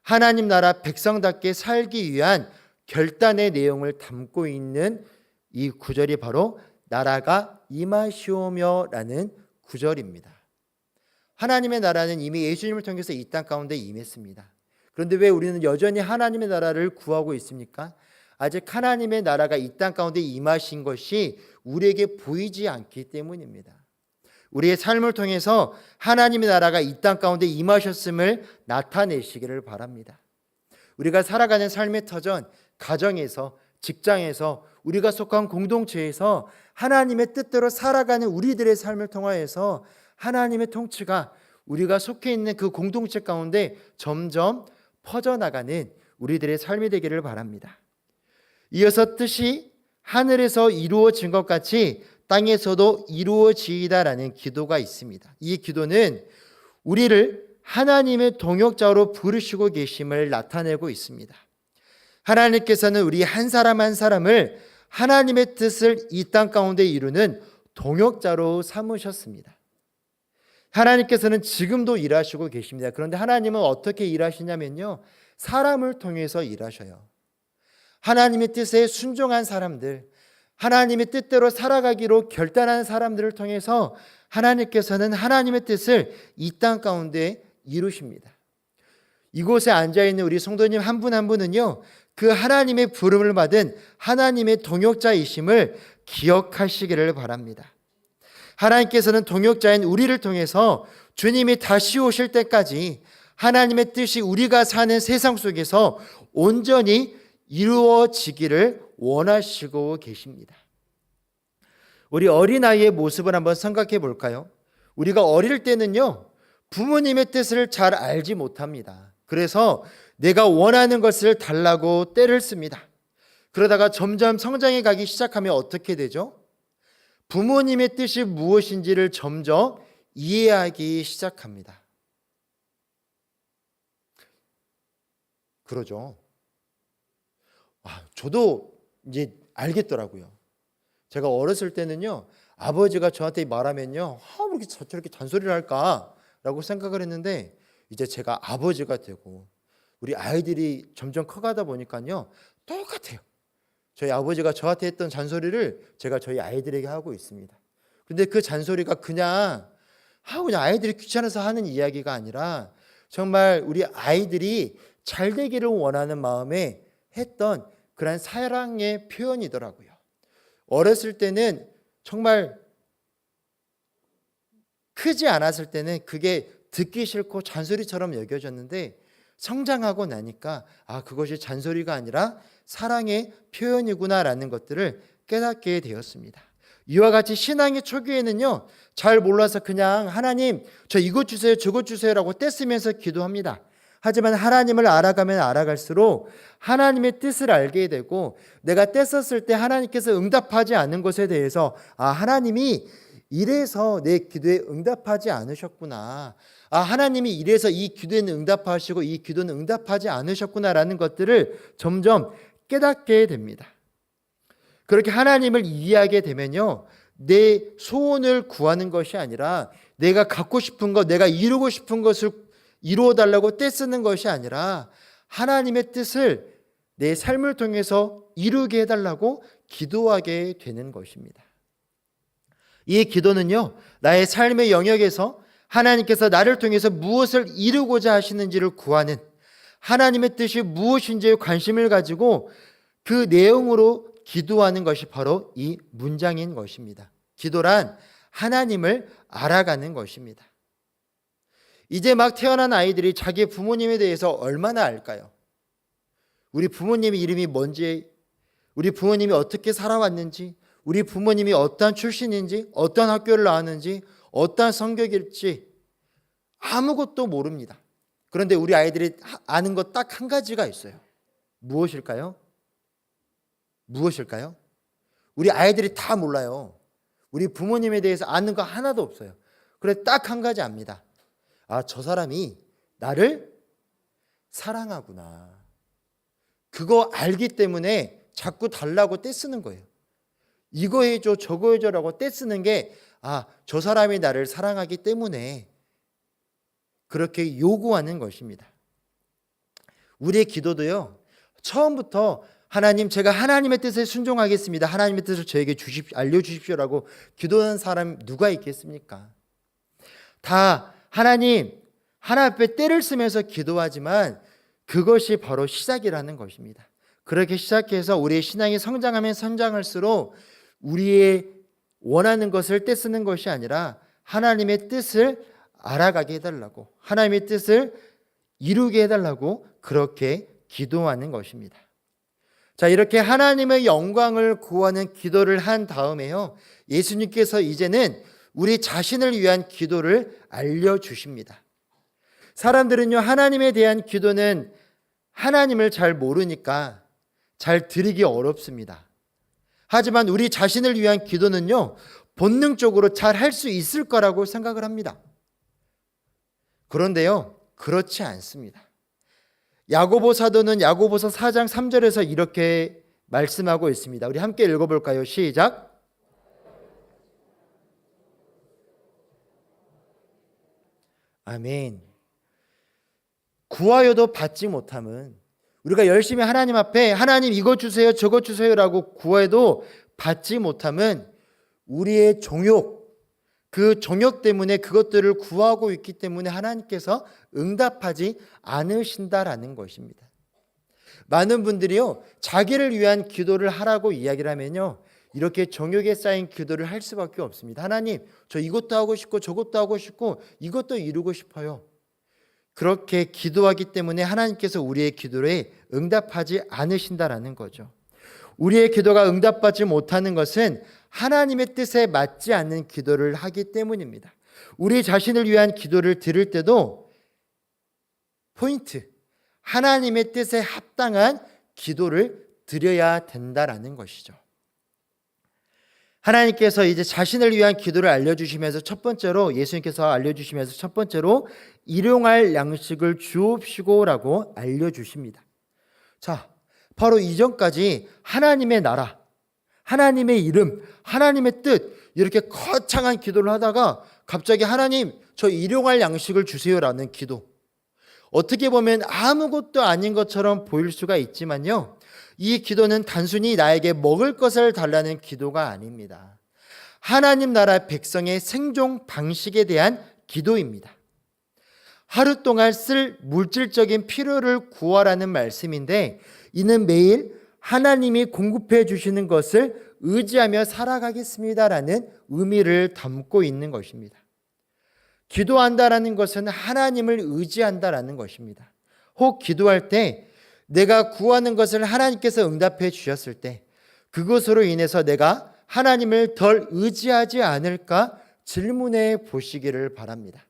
하나님 나라 백성답게 살기 위한 결단의 내용을 담고 있는 이 구절이 바로 나라가 임하시오며라는 구절입니다. 하나님의 나라는 이미 예수님을 통해서 이 땅 가운데 임했습니다. 그런데 왜 우리는 여전히 하나님의 나라를 구하고 있습니까? 아직 하나님의 나라가 이 땅 가운데 임하신 것이 우리에게 보이지 않기 때문입니다. 우리의 삶을 통해서 하나님의 나라가 이 땅 가운데 임하셨음을 나타내시기를 바랍니다. 우리가 살아가는 삶의 터전, 가정에서, 직장에서, 우리가 속한 공동체에서 하나님의 뜻대로 살아가는 우리들의 삶을 통하여서 하나님의 통치가 우리가 속해 있는 그 공동체 가운데 점점 퍼져나가는 우리들의 삶이 되기를 바랍니다. 이어서 뜻이 하늘에서 이루어진 것 같이 땅에서도 이루어지이다라는 기도가 있습니다. 이 기도는 우리를 하나님의 동역자로 부르시고 계심을 나타내고 있습니다. 하나님께서는 우리 한 사람 한 사람을 하나님의 뜻을 이 땅 가운데 이루는 동역자로 삼으셨습니다. 하나님께서는 지금도 일하시고 계십니다. 그런데 하나님은 어떻게 일하시냐면요, 사람을 통해서 일하셔요. 하나님의 뜻에 순종한 사람들, 하나님의 뜻대로 살아가기로 결단한 사람들을 통해서 하나님께서는 하나님의 뜻을 이 땅 가운데 이루십니다. 이곳에 앉아있는 우리 성도님 한 분 한 분은요, 그 하나님의 부름을 받은 하나님의 동역자이심을 기억하시기를 바랍니다. 하나님께서는 동역자인 우리를 통해서 주님이 다시 오실 때까지 하나님의 뜻이 우리가 사는 세상 속에서 온전히 이루어지기를 원하시고 계십니다. 우리 어린아이의 모습을 한번 생각해 볼까요? 우리가 어릴 때는요, 부모님의 뜻을 잘 알지 못합니다. 그래서 내가 원하는 것을 달라고 떼를 씁니다. 그러다가 점점 성장해 가기 시작하면 어떻게 되죠? 부모님의 뜻이 무엇인지를 점점 이해하기 시작합니다. 그러죠. 저도 이제 알겠더라고요. 제가 어렸을 때는요, 아버지가 저한테 말하면요, 왜 이렇게 저렇게 잔소리를 할까라고 생각을 했는데, 이제 제가 아버지가 되고 우리 아이들이 점점 커가다 보니까요, 똑같아요. 저희 아버지가 저한테 했던 잔소리를 제가 저희 아이들에게 하고 있습니다. 근데 그 잔소리가 그냥 아이들이 귀찮아서 하는 이야기가 아니라 정말 우리 아이들이 잘 되기를 원하는 마음에 했던 그런 사랑의 표현이더라고요. 어렸을 때는 정말 크지 않았을 때는 그게 듣기 싫고 잔소리처럼 여겨졌는데, 성장하고 나니까 그것이 잔소리가 아니라 사랑의 표현이구나라는 것들을 깨닫게 되었습니다. 이와 같이 신앙의 초기에는요, 잘 몰라서 그냥 하나님 저 이것 주세요 저것 주세요라고 떼쓰면서 기도합니다. 하지만 하나님을 알아가면 알아갈수록 하나님의 뜻을 알게 되고, 내가 떼썼을 때 하나님께서 응답하지 않는 것에 대해서 하나님이 이래서 내 기도에 응답하지 않으셨구나, 하나님이 이래서 이 기도에는 응답하시고 이 기도는 응답하지 않으셨구나라는 것들을 점점 깨닫게 됩니다. 그렇게 하나님을 이해하게 되면요, 내 소원을 구하는 것이 아니라 내가 갖고 싶은 것, 내가 이루고 싶은 것을 이루어달라고 떼쓰는 것이 아니라 하나님의 뜻을 내 삶을 통해서 이루게 해달라고 기도하게 되는 것입니다. 이 기도는요, 나의 삶의 영역에서 하나님께서 나를 통해서 무엇을 이루고자 하시는지를 구하는, 하나님의 뜻이 무엇인지에 관심을 가지고 그 내용으로 기도하는 것이 바로 이 문장인 것입니다. 기도란 하나님을 알아가는 것입니다. 이제 막 태어난 아이들이 자기 부모님에 대해서 얼마나 알까요? 우리 부모님의 이름이 뭔지, 우리 부모님이 어떻게 살아왔는지, 우리 부모님이 어떠한 출신인지, 어떤 학교를 나왔는지, 어떠한 성격일지 아무것도 모릅니다. 그런데 우리 아이들이 아는 것 딱 한 가지가 있어요. 무엇일까요? 무엇일까요? 우리 아이들이 다 몰라요. 우리 부모님에 대해서 아는 거 하나도 없어요. 그래, 딱 한 가지 압니다. 저 사람이 나를 사랑하구나. 그거 알기 때문에 자꾸 달라고 떼쓰는 거예요. 이거 해줘 저거 해줘라고 떼쓰는 게 저 사람이 나를 사랑하기 때문에 그렇게 요구하는 것입니다. 우리의 기도도요, 처음부터 하나님, 제가 하나님의 뜻에 순종하겠습니다, 하나님의 뜻을 저에게 알려주십시오라고 기도하는 사람 누가 있겠습니까? 다 하나님 앞에 때를 쓰면서 기도하지만 그것이 바로 시작이라는 것입니다. 그렇게 시작해서 우리의 신앙이 성장하면 성장할수록 우리의 원하는 것을 떼쓰는 것이 아니라 하나님의 뜻을 알아가게 해달라고, 하나님의 뜻을 이루게 해달라고 그렇게 기도하는 것입니다. 자, 이렇게 하나님의 영광을 구하는 기도를 한 다음에요, 예수님께서 이제는 우리 자신을 위한 기도를 알려주십니다. 사람들은요, 하나님에 대한 기도는 하나님을 잘 모르니까 잘 드리기 어렵습니다. 하지만 우리 자신을 위한 기도는요, 본능적으로 잘 할 수 있을 거라고 생각을 합니다. 그런데요, 그렇지 않습니다. 야고보 사도는 야고보서 4장 3절에서 이렇게 말씀하고 있습니다. 우리 함께 읽어볼까요? 시작. 아멘. 구하여도 받지 못함은, 우리가 열심히 하나님 앞에 하나님 이것 주세요 저것 주세요라고 구해도 받지 못함은 우리의 종욕, 그 정욕 때문에 그것들을 구하고 있기 때문에 하나님께서 응답하지 않으신다라는 것입니다. 많은 분들이요, 자기를 위한 기도를 하라고 이야기를 하면요, 이렇게 정욕에 쌓인 기도를 할 수밖에 없습니다. 하나님, 저 이것도 하고 싶고 저것도 하고 싶고 이것도 이루고 싶어요. 그렇게 기도하기 때문에 하나님께서 우리의 기도에 응답하지 않으신다라는 거죠. 우리의 기도가 응답받지 못하는 것은 하나님의 뜻에 맞지 않는 기도를 하기 때문입니다. 우리 자신을 위한 기도를 드릴 때도 포인트, 하나님의 뜻에 합당한 기도를 드려야 된다라는 것이죠. 하나님께서 이제 자신을 위한 기도를 알려주시면서 첫 번째로, 예수님께서 알려주시면서 첫 번째로 일용할 양식을 주옵시고라고 알려주십니다. 자, 바로 이전까지 하나님의 나라, 하나님의 이름, 하나님의 뜻, 이렇게 거창한 기도를 하다가 갑자기 하나님, 저 일용할 양식을 주세요라는 기도. 어떻게 보면 아무것도 아닌 것처럼 보일 수가 있지만요, 이 기도는 단순히 나에게 먹을 것을 달라는 기도가 아닙니다. 하나님 나라 백성의 생존 방식에 대한 기도입니다. 하루 동안 쓸 물질적인 필요를 구하라는 말씀인데, 이는 매일 하나님이 공급해 주시는 것을 의지하며 살아가겠습니다라는 의미를 담고 있는 것입니다. 기도한다라는 것은 하나님을 의지한다라는 것입니다. 혹 기도할 때 내가 구하는 것을 하나님께서 응답해 주셨을 때 그것으로 인해서 내가 하나님을 덜 의지하지 않을까 질문해 보시기를 바랍니다.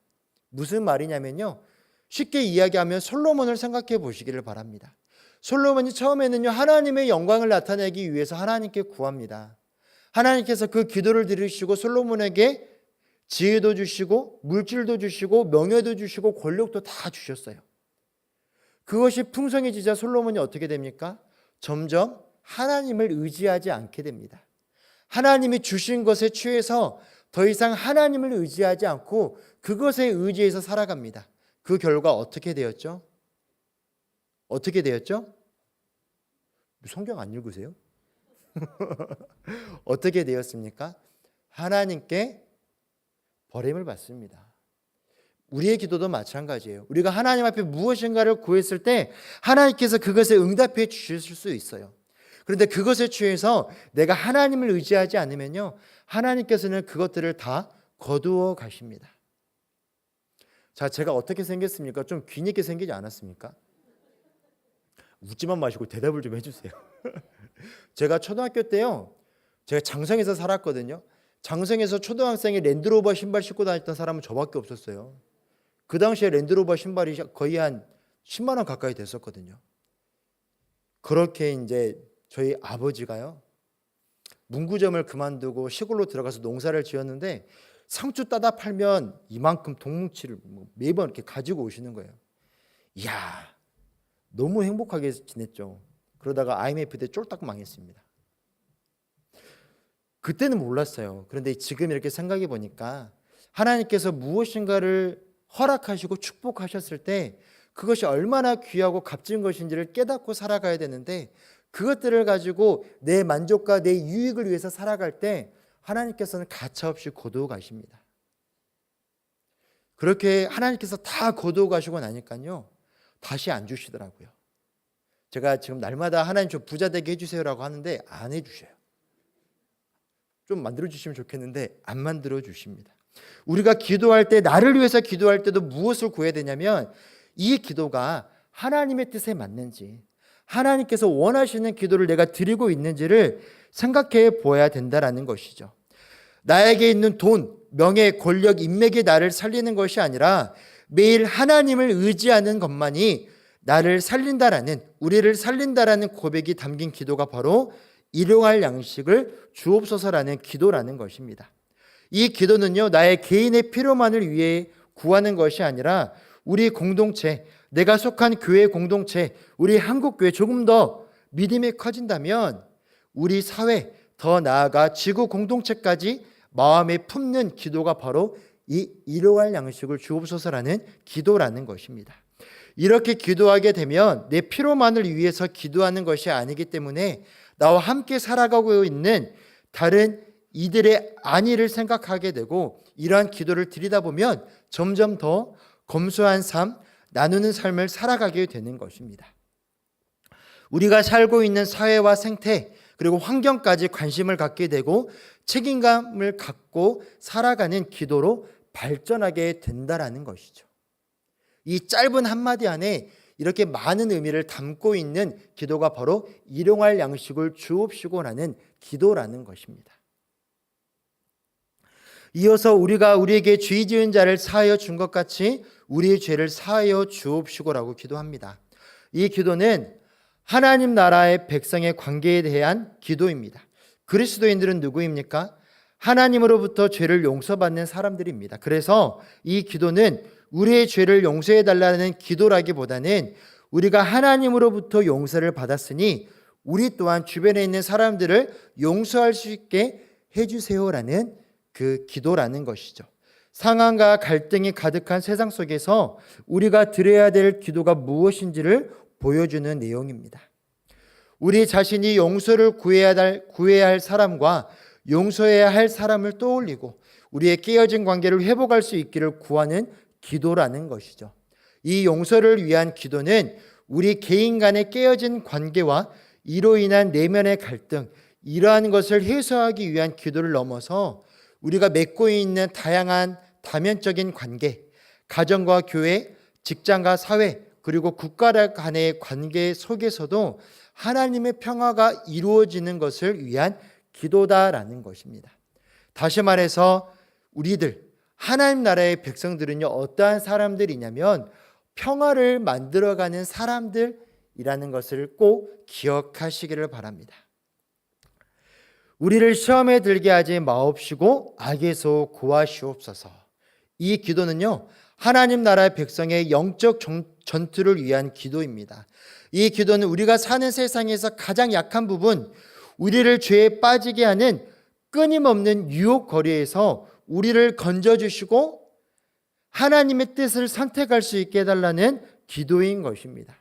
무슨 말이냐면요, 쉽게 이야기하면 솔로몬을 생각해 보시기를 바랍니다. 솔로몬이 처음에는요, 하나님의 영광을 나타내기 위해서 하나님께 구합니다. 하나님께서 그 기도를 들으시고 솔로몬에게 지혜도 주시고 물질도 주시고 명예도 주시고 권력도 다 주셨어요. 그것이 풍성해지자 솔로몬이 어떻게 됩니까? 점점 하나님을 의지하지 않게 됩니다. 하나님이 주신 것에 취해서 더 이상 하나님을 의지하지 않고 그것에 의지해서 살아갑니다. 그 결과 어떻게 되었죠? 어떻게 되었죠? 성경 안 읽으세요? 어떻게 되었습니까? 하나님께 버림을 받습니다. 우리의 기도도 마찬가지예요. 우리가 하나님 앞에 무엇인가를 구했을 때 하나님께서 그것에 응답해 주실 수 있어요. 그런데 그것에 취해서 내가 하나님을 의지하지 않으면요, 하나님께서는 그것들을 다 거두어 가십니다. 자, 제가 어떻게 생겼습니까? 좀 귀 있게 생기지 않았습니까? 웃지만 마시고 대답을 좀 해주세요. 제가 초등학교 때요, 제가 장성에서 살았거든요. 장성에서 초등학생이 랜드로버 신발 신고 다녔던 사람은 저밖에 없었어요. 그 당시에 랜드로버 신발이 거의 한 10만 원 가까이 됐었거든요. 그렇게 이제 저희 아버지가요, 문구점을 그만두고 시골로 들어가서 농사를 지었는데 상추 따다 팔면 이만큼 동뭉치를 매번 이렇게 가지고 오시는 거예요. 이야, 너무 행복하게 지냈죠. 그러다가 IMF 때 쫄딱 망했습니다. 그때는 몰랐어요. 그런데 지금 이렇게 생각해 보니까 하나님께서 무엇인가를 허락하시고 축복하셨을 때 그것이 얼마나 귀하고 값진 것인지를 깨닫고 살아가야 되는데, 그것들을 가지고 내 만족과 내 유익을 위해서 살아갈 때 하나님께서는 가차없이 거두어 가십니다. 그렇게 하나님께서 다 거두어 가시고 나니까요, 다시 안 주시더라고요. 제가 지금 날마다 하나님 저 부자 되게 해주세요라고 하는데 안 해주셔요. 좀 만들어주시면 좋겠는데 안 만들어주십니다. 우리가 기도할 때, 나를 위해서 기도할 때도 무엇을 구해야 되냐면, 이 기도가 하나님의 뜻에 맞는지, 하나님께서 원하시는 기도를 내가 드리고 있는지를 생각해 보아야 된다라는 것이죠. 나에게 있는 돈, 명예, 권력, 인맥이 나를 살리는 것이 아니라 매일 하나님을 의지하는 것만이 나를 살린다라는, 우리를 살린다라는 고백이 담긴 기도가 바로 일용할 양식을 주옵소서라는 기도라는 것입니다. 이 기도는요, 나의 개인의 필요만을 위해 구하는 것이 아니라 우리 공동체, 내가 속한 교회 공동체, 우리 한국교회 조금 더 믿음이 커진다면 우리 사회, 더 나아가 지구 공동체까지 마음에 품는 기도가 바로 이 일용할 양식을 주옵소서라는 기도라는 것입니다. 이렇게 기도하게 되면 내 필요만을 위해서 기도하는 것이 아니기 때문에 나와 함께 살아가고 있는 다른 이들의 안위를 생각하게 되고 이러한 기도를 드리다 보면 점점 더 검소한 삶, 나누는 삶을 살아가게 되는 것입니다. 우리가 살고 있는 사회와 생태 그리고 환경까지 관심을 갖게 되고 책임감을 갖고 살아가는 기도로 발전하게 된다라는 것이죠. 이 짧은 한마디 안에 이렇게 많은 의미를 담고 있는 기도가 바로 일용할 양식을 주옵시고 라는 기도라는 것입니다. 이어서 우리가 우리에게 죄 지은 자를 사하여 준 것 같이 우리의 죄를 사하여 주옵시고라고 기도합니다. 이 기도는 하나님 나라의 백성의 관계에 대한 기도입니다. 그리스도인들은 누구입니까? 하나님으로부터 죄를 용서받는 사람들입니다. 그래서 이 기도는 우리의 죄를 용서해 달라는 기도라기보다는 우리가 하나님으로부터 용서를 받았으니 우리 또한 주변에 있는 사람들을 용서할 수 있게 해주세요라는 그 기도라는 것이죠. 상황과 갈등이 가득한 세상 속에서 우리가 드려야 될 기도가 무엇인지를 보여주는 내용입니다. 우리 자신이 용서를 구해야 할 사람과 용서해야 할 사람을 떠올리고 우리의 깨어진 관계를 회복할 수 있기를 구하는 기도라는 것이죠. 이 용서를 위한 기도는 우리 개인 간의 깨어진 관계와 이로 인한 내면의 갈등, 이러한 것을 해소하기 위한 기도를 넘어서 우리가 맺고 있는 다양한 다면적인 관계, 가정과 교회, 직장과 사회, 그리고 국가 간의 관계 속에서도 하나님의 평화가 이루어지는 것을 위한 기도다라는 것입니다. 다시 말해서 우리들, 하나님 나라의 백성들은요, 어떠한 사람들이냐면 평화를 만들어가는 사람들이라는 것을 꼭 기억하시기를 바랍니다. 우리를 시험에 들게 하지 마옵시고 악에서 구하시옵소서. 이 기도는요, 하나님 나라의 백성의 영적 전투를 위한 기도입니다. 이 기도는 우리가 사는 세상에서 가장 약한 부분, 우리를 죄에 빠지게 하는 끊임없는 유혹거리에서 우리를 건져주시고 하나님의 뜻을 선택할 수 있게 해달라는 기도인 것입니다.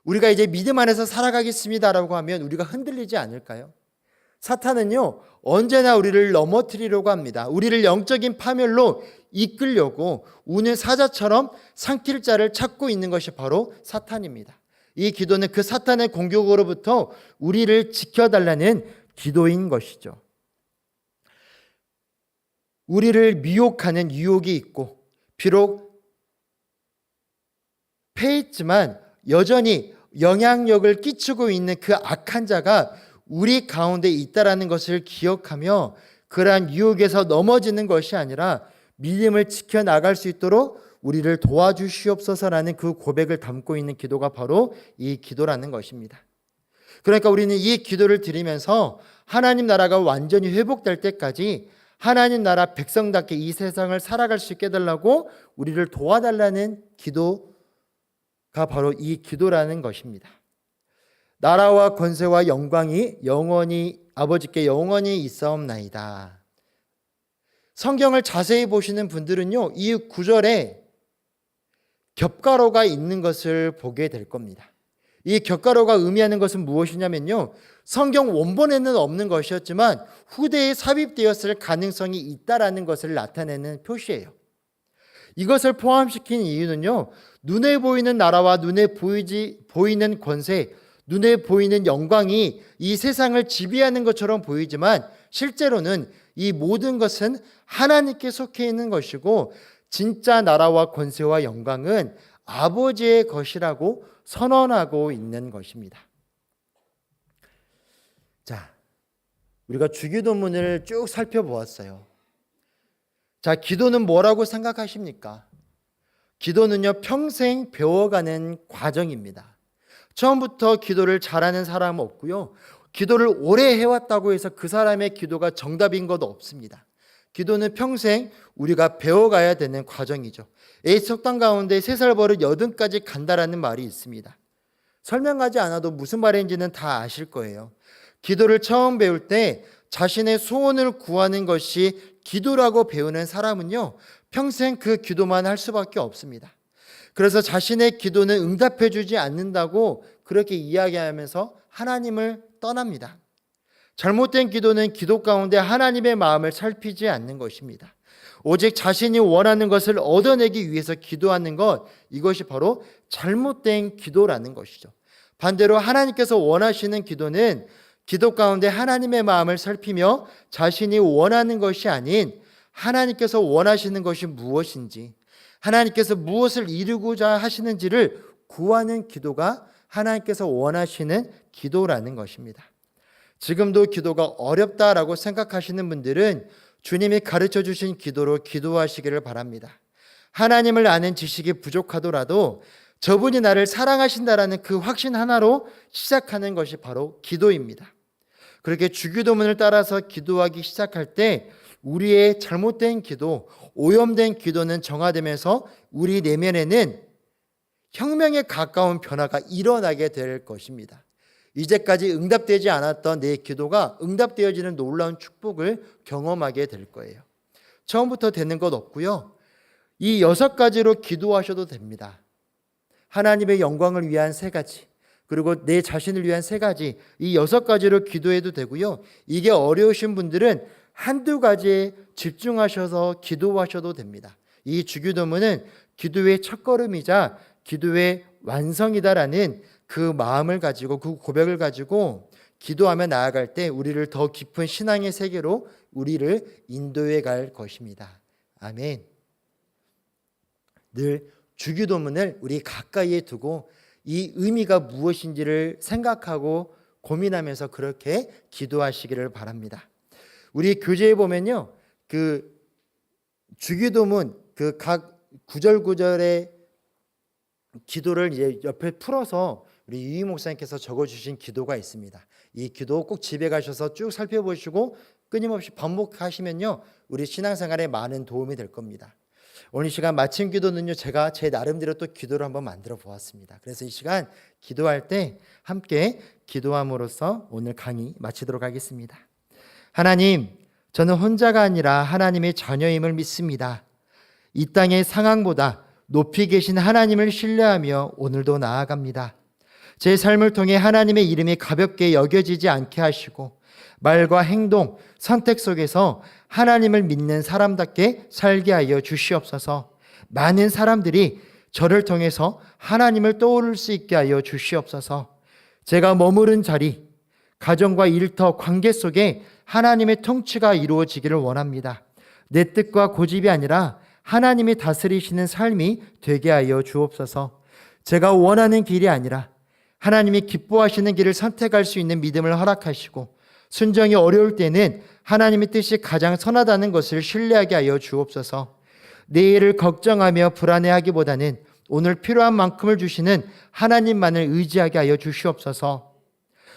우리가 이제 믿음 안에서 살아가겠습니다라고 하면 우리가 흔들리지 않을까요? 사탄은요, 언제나 우리를 넘어뜨리려고 합니다. 우리를 영적인 파멸로 이끌려고 우는 사자처럼 삼킬 자를 찾고 있는 것이 바로 사탄입니다. 이 기도는 그 사탄의 공격으로부터 우리를 지켜달라는 기도인 것이죠. 우리를 미혹하는 유혹이 있고 비록 패했지만 여전히 영향력을 끼치고 있는 그 악한 자가 우리 가운데 있다라는 것을 기억하며 그러한 유혹에서 넘어지는 것이 아니라 믿음을 지켜나갈 수 있도록 우리를 도와주시옵소서라는 그 고백을 담고 있는 기도가 바로 이 기도라는 것입니다. 그러니까 우리는 이 기도를 드리면서 하나님 나라가 완전히 회복될 때까지 하나님 나라 백성답게 이 세상을 살아갈 수 있게 해달라고 우리를 도와달라는 기도가 바로 이 기도라는 것입니다. 나라와 권세와 영광이 영원히 아버지께 영원히 있사옵나이다. 성경을 자세히 보시는 분들은요, 이 구절에 겹가로가 있는 것을 보게 될 겁니다. 이 겹가로가 의미하는 것은 무엇이냐면요, 성경 원본에는 없는 것이었지만 후대에 삽입되었을 가능성이 있다라는 것을 나타내는 표시예요. 이것을 포함시킨 이유는요, 눈에 보이는 나라와 눈에 보이는 권세, 눈에 보이는 영광이 이 세상을 지배하는 것처럼 보이지만 실제로는 이 모든 것은 하나님께 속해 있는 것이고 진짜 나라와 권세와 영광은 아버지의 것이라고 선언하고 있는 것입니다. 자, 우리가 주기도문을 쭉 살펴보았어요. 자, 기도는 뭐라고 생각하십니까? 기도는요, 평생 배워가는 과정입니다. 처음부터 기도를 잘하는 사람은 없고요. 기도를 오래 해왔다고 해서 그 사람의 기도가 정답인 것도 없습니다. 기도는 평생 우리가 배워가야 되는 과정이죠. 속담 가운데 3살 버릇 80까지 간다라는 말이 있습니다. 설명하지 않아도 무슨 말인지는 다 아실 거예요. 기도를 처음 배울 때 자신의 소원을 구하는 것이 기도라고 배우는 사람은요, 평생 그 기도만 할 수밖에 없습니다. 그래서 자신의 기도는 응답해 주지 않는다고 그렇게 이야기하면서 하나님을 떠납니다. 잘못된 기도는 기도 가운데 하나님의 마음을 살피지 않는 것입니다. 오직 자신이 원하는 것을 얻어내기 위해서 기도하는 것, 이것이 바로 잘못된 기도라는 것이죠. 반대로 하나님께서 원하시는 기도는 기도 가운데 하나님의 마음을 살피며 자신이 원하는 것이 아닌 하나님께서 원하시는 것이 무엇인지, 하나님께서 무엇을 이루고자 하시는지를 구하는 기도가 하나님께서 원하시는 기도라는 것입니다. 지금도 기도가 어렵다라고 생각하시는 분들은 주님이 가르쳐 주신 기도로 기도하시기를 바랍니다. 하나님을 아는 지식이 부족하더라도 저분이 나를 사랑하신다라는 그 확신 하나로 시작하는 것이 바로 기도입니다. 그렇게 주기도문을 따라서 기도하기 시작할 때 우리의 잘못된 기도, 오염된 기도는 정화되면서 우리 내면에는 혁명에 가까운 변화가 일어나게 될 것입니다. 이제까지 응답되지 않았던 내 기도가 응답되어지는 놀라운 축복을 경험하게 될 거예요. 처음부터 되는 것 없고요. 이 6가지로 기도하셔도 됩니다. 하나님의 영광을 위한 3가지, 그리고 내 자신을 위한 3가지, 이 6가지로 기도해도 되고요. 이게 어려우신 분들은 한두 가지에 집중하셔서 기도하셔도 됩니다. 이 주기도문은 기도의 첫걸음이자 기도의 완성이다라는 그 마음을 가지고, 그 고백을 가지고 기도하며 나아갈 때 우리를 더 깊은 신앙의 세계로 우리를 인도해 갈 것입니다. 아멘. 늘 주기도문을 우리 가까이에 두고 이 의미가 무엇인지를 생각하고 고민하면서 그렇게 기도하시기를 바랍니다. 우리 교재에 보면요, 그 주기도문 그 각 구절구절의 기도를 이제 옆에 풀어서 우리 유희 목사님께서 적어주신 기도가 있습니다. 이 기도 꼭 집에 가셔서 쭉 살펴보시고 끊임없이 반복하시면요, 우리 신앙생활에 많은 도움이 될 겁니다. 오늘 이 시간 마침 기도는요, 제가 제 나름대로 또 기도를 한번 만들어 보았습니다. 그래서 이 시간 기도할 때 함께 기도함으로써 오늘 강의 마치도록 하겠습니다. 하나님, 저는 혼자가 아니라 하나님의 자녀임을 믿습니다. 이 땅의 상황보다 높이 계신 하나님을 신뢰하며 오늘도 나아갑니다. 제 삶을 통해 하나님의 이름이 가볍게 여겨지지 않게 하시고 말과 행동, 선택 속에서 하나님을 믿는 사람답게 살게 하여 주시옵소서. 많은 사람들이 저를 통해서 하나님을 떠올릴 수 있게 하여 주시옵소서. 제가 머무른 자리, 가정과 일터, 관계 속에 하나님의 통치가 이루어지기를 원합니다. 내 뜻과 고집이 아니라 하나님이 다스리시는 삶이 되게 하여 주옵소서. 제가 원하는 길이 아니라 하나님이 기뻐하시는 길을 선택할 수 있는 믿음을 허락하시고 순종이 어려울 때는 하나님의 뜻이 가장 선하다는 것을 신뢰하게 하여 주옵소서. 내일을 걱정하며 불안해하기보다는 오늘 필요한 만큼을 주시는 하나님만을 의지하게 하여 주시옵소서.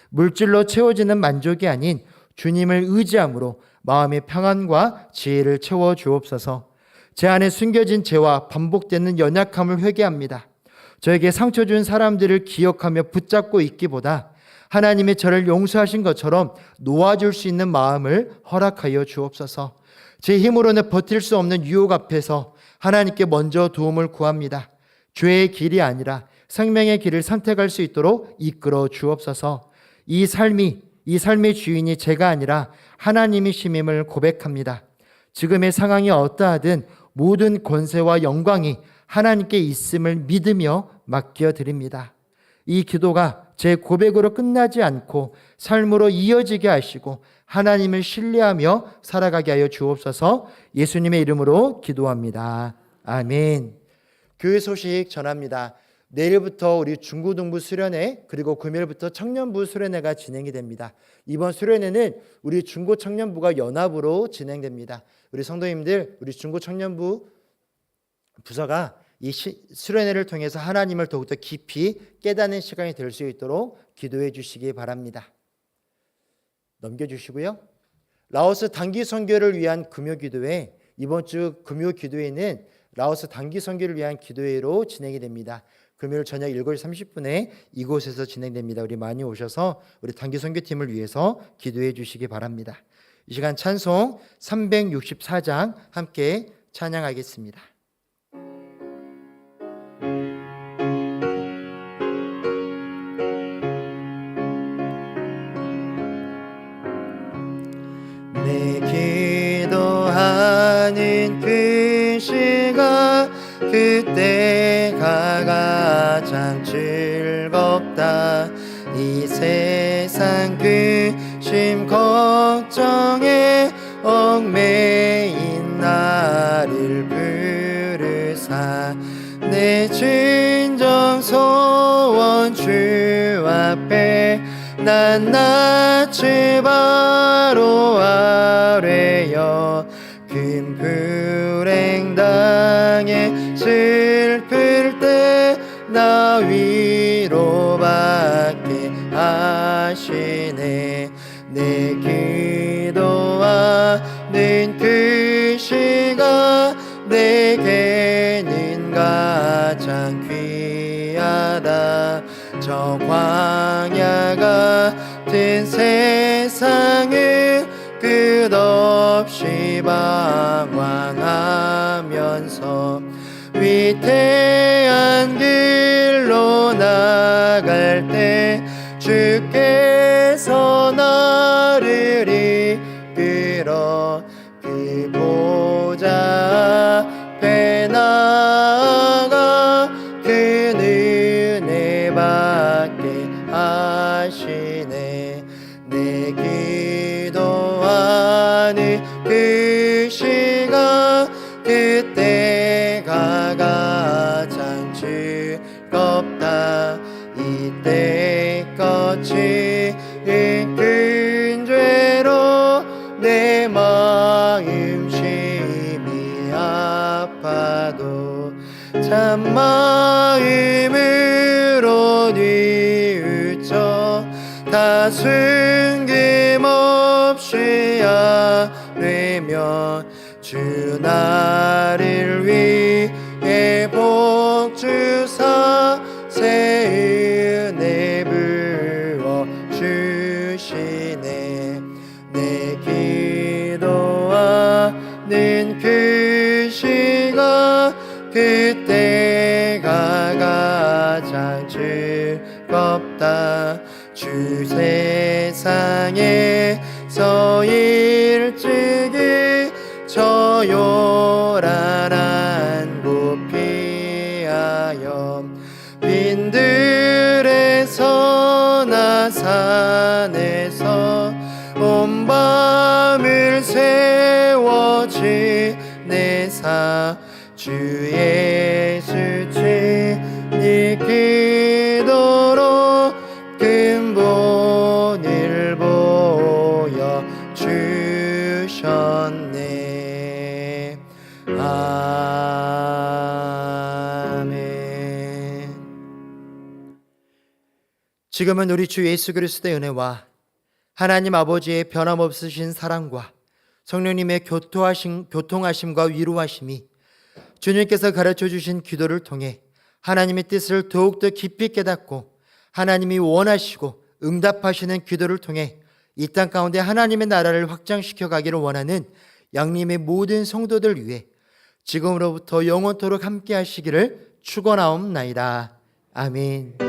물질로 채워지는 만족이 아닌 주님을 의지함으로 마음의 평안과 지혜를 채워 주옵소서. 제 안에 숨겨진 죄와 반복되는 연약함을 회개합니다. 저에게 상처 준 사람들을 기억하며 붙잡고 있기보다 하나님의 저를 용서하신 것처럼 놓아줄 수 있는 마음을 허락하여 주옵소서. 제 힘으로는 버틸 수 없는 유혹 앞에서 하나님께 먼저 도움을 구합니다. 죄의 길이 아니라 생명의 길을 선택할 수 있도록 이끌어 주옵소서. 이 삶의 주인이 제가 아니라 하나님이심임을 고백합니다. 지금의 상황이 어떠하든 모든 권세와 영광이 하나님께 있음을 믿으며 맡겨드립니다. 이 기도가 제 고백으로 끝나지 않고 삶으로 이어지게 하시고 하나님을 신뢰하며 살아가게 하여 주옵소서. 예수님의 이름으로 기도합니다. 아멘. 교회 소식 전합니다. 내일부터 우리 중고등부 수련회, 그리고 금요일부터 청년부 수련회가 진행이 됩니다. 이번 수련회는 우리 중고청년부가 연합으로 진행됩니다. 우리 성도님들, 우리 중고청년부 부서가 이 수련회를 통해서 하나님을 더욱더 깊이 깨닫는 시간이 될 수 있도록 기도해 주시기 바랍니다. 넘겨주시고요. 라오스 단기 선교를 위한 금요 기도회, 이번 주 금요 기도회는 라오스 단기 선교를 위한 기도회로 진행이 됩니다. 금요일 저녁 7시 30분에 이곳에서 진행됩니다. 우리 많이 오셔서 우리 단기 선교팀을 위해서 기도해 주시기 바랍니다. 이 시간 찬송 364장 함께 찬양하겠습니다. 하는 그 시간 그때가 가장 즐겁다. 이 세상 근심 걱정에 얽매인 나를 부르사 내 진정 소원 주 앞에 난 낯을 바로 아뢰어 큰 불행 당해 슬플 때 나 위로받게 하시네. 내 기도하는 그 시간 내게는 가장 귀하다. 저 광야 같은 세상을 끝없이 방황하면서 위태한 길로 나갈 때 주께서 나를 이끌어 그 보좌 앞에 나아가 그 은혜 받게 하시네. 내 기도하는 그 시간 그때가 가장 즐겁다. 이때 거친 큰 죄로 내 마음 심히 아파도 참 마음으로 뉘우쳐 다 숨김없이 아뢰며 주 나를 위해 복 주사 새 은혜 부어 주시네. 내 기도하는 그 시간 그때가 가장 즐겁다. 주 세상에서 일찍이 저 요란한 곳 피하여 빈들에서 나 산에서 온 밤을 세워 지내사 주 예수 주님 기도로 근본을 보여 주셨네. 아멘. 지금은 우리 주 예수 그리스도의 은혜와 하나님 아버지의 변함없으신 사랑과 성령님의 교통하심과 위로하심이 주님께서 가르쳐 주신 기도를 통해 하나님의 뜻을 더욱더 깊이 깨닫고 하나님이 원하시고 응답하시는 기도를 통해 이 땅 가운데 하나님의 나라를 확장시켜 가기를 원하는 양림의 모든 성도들 위해 지금으로부터 영원토록 함께 하시기를 축원하옵나이다. 아멘.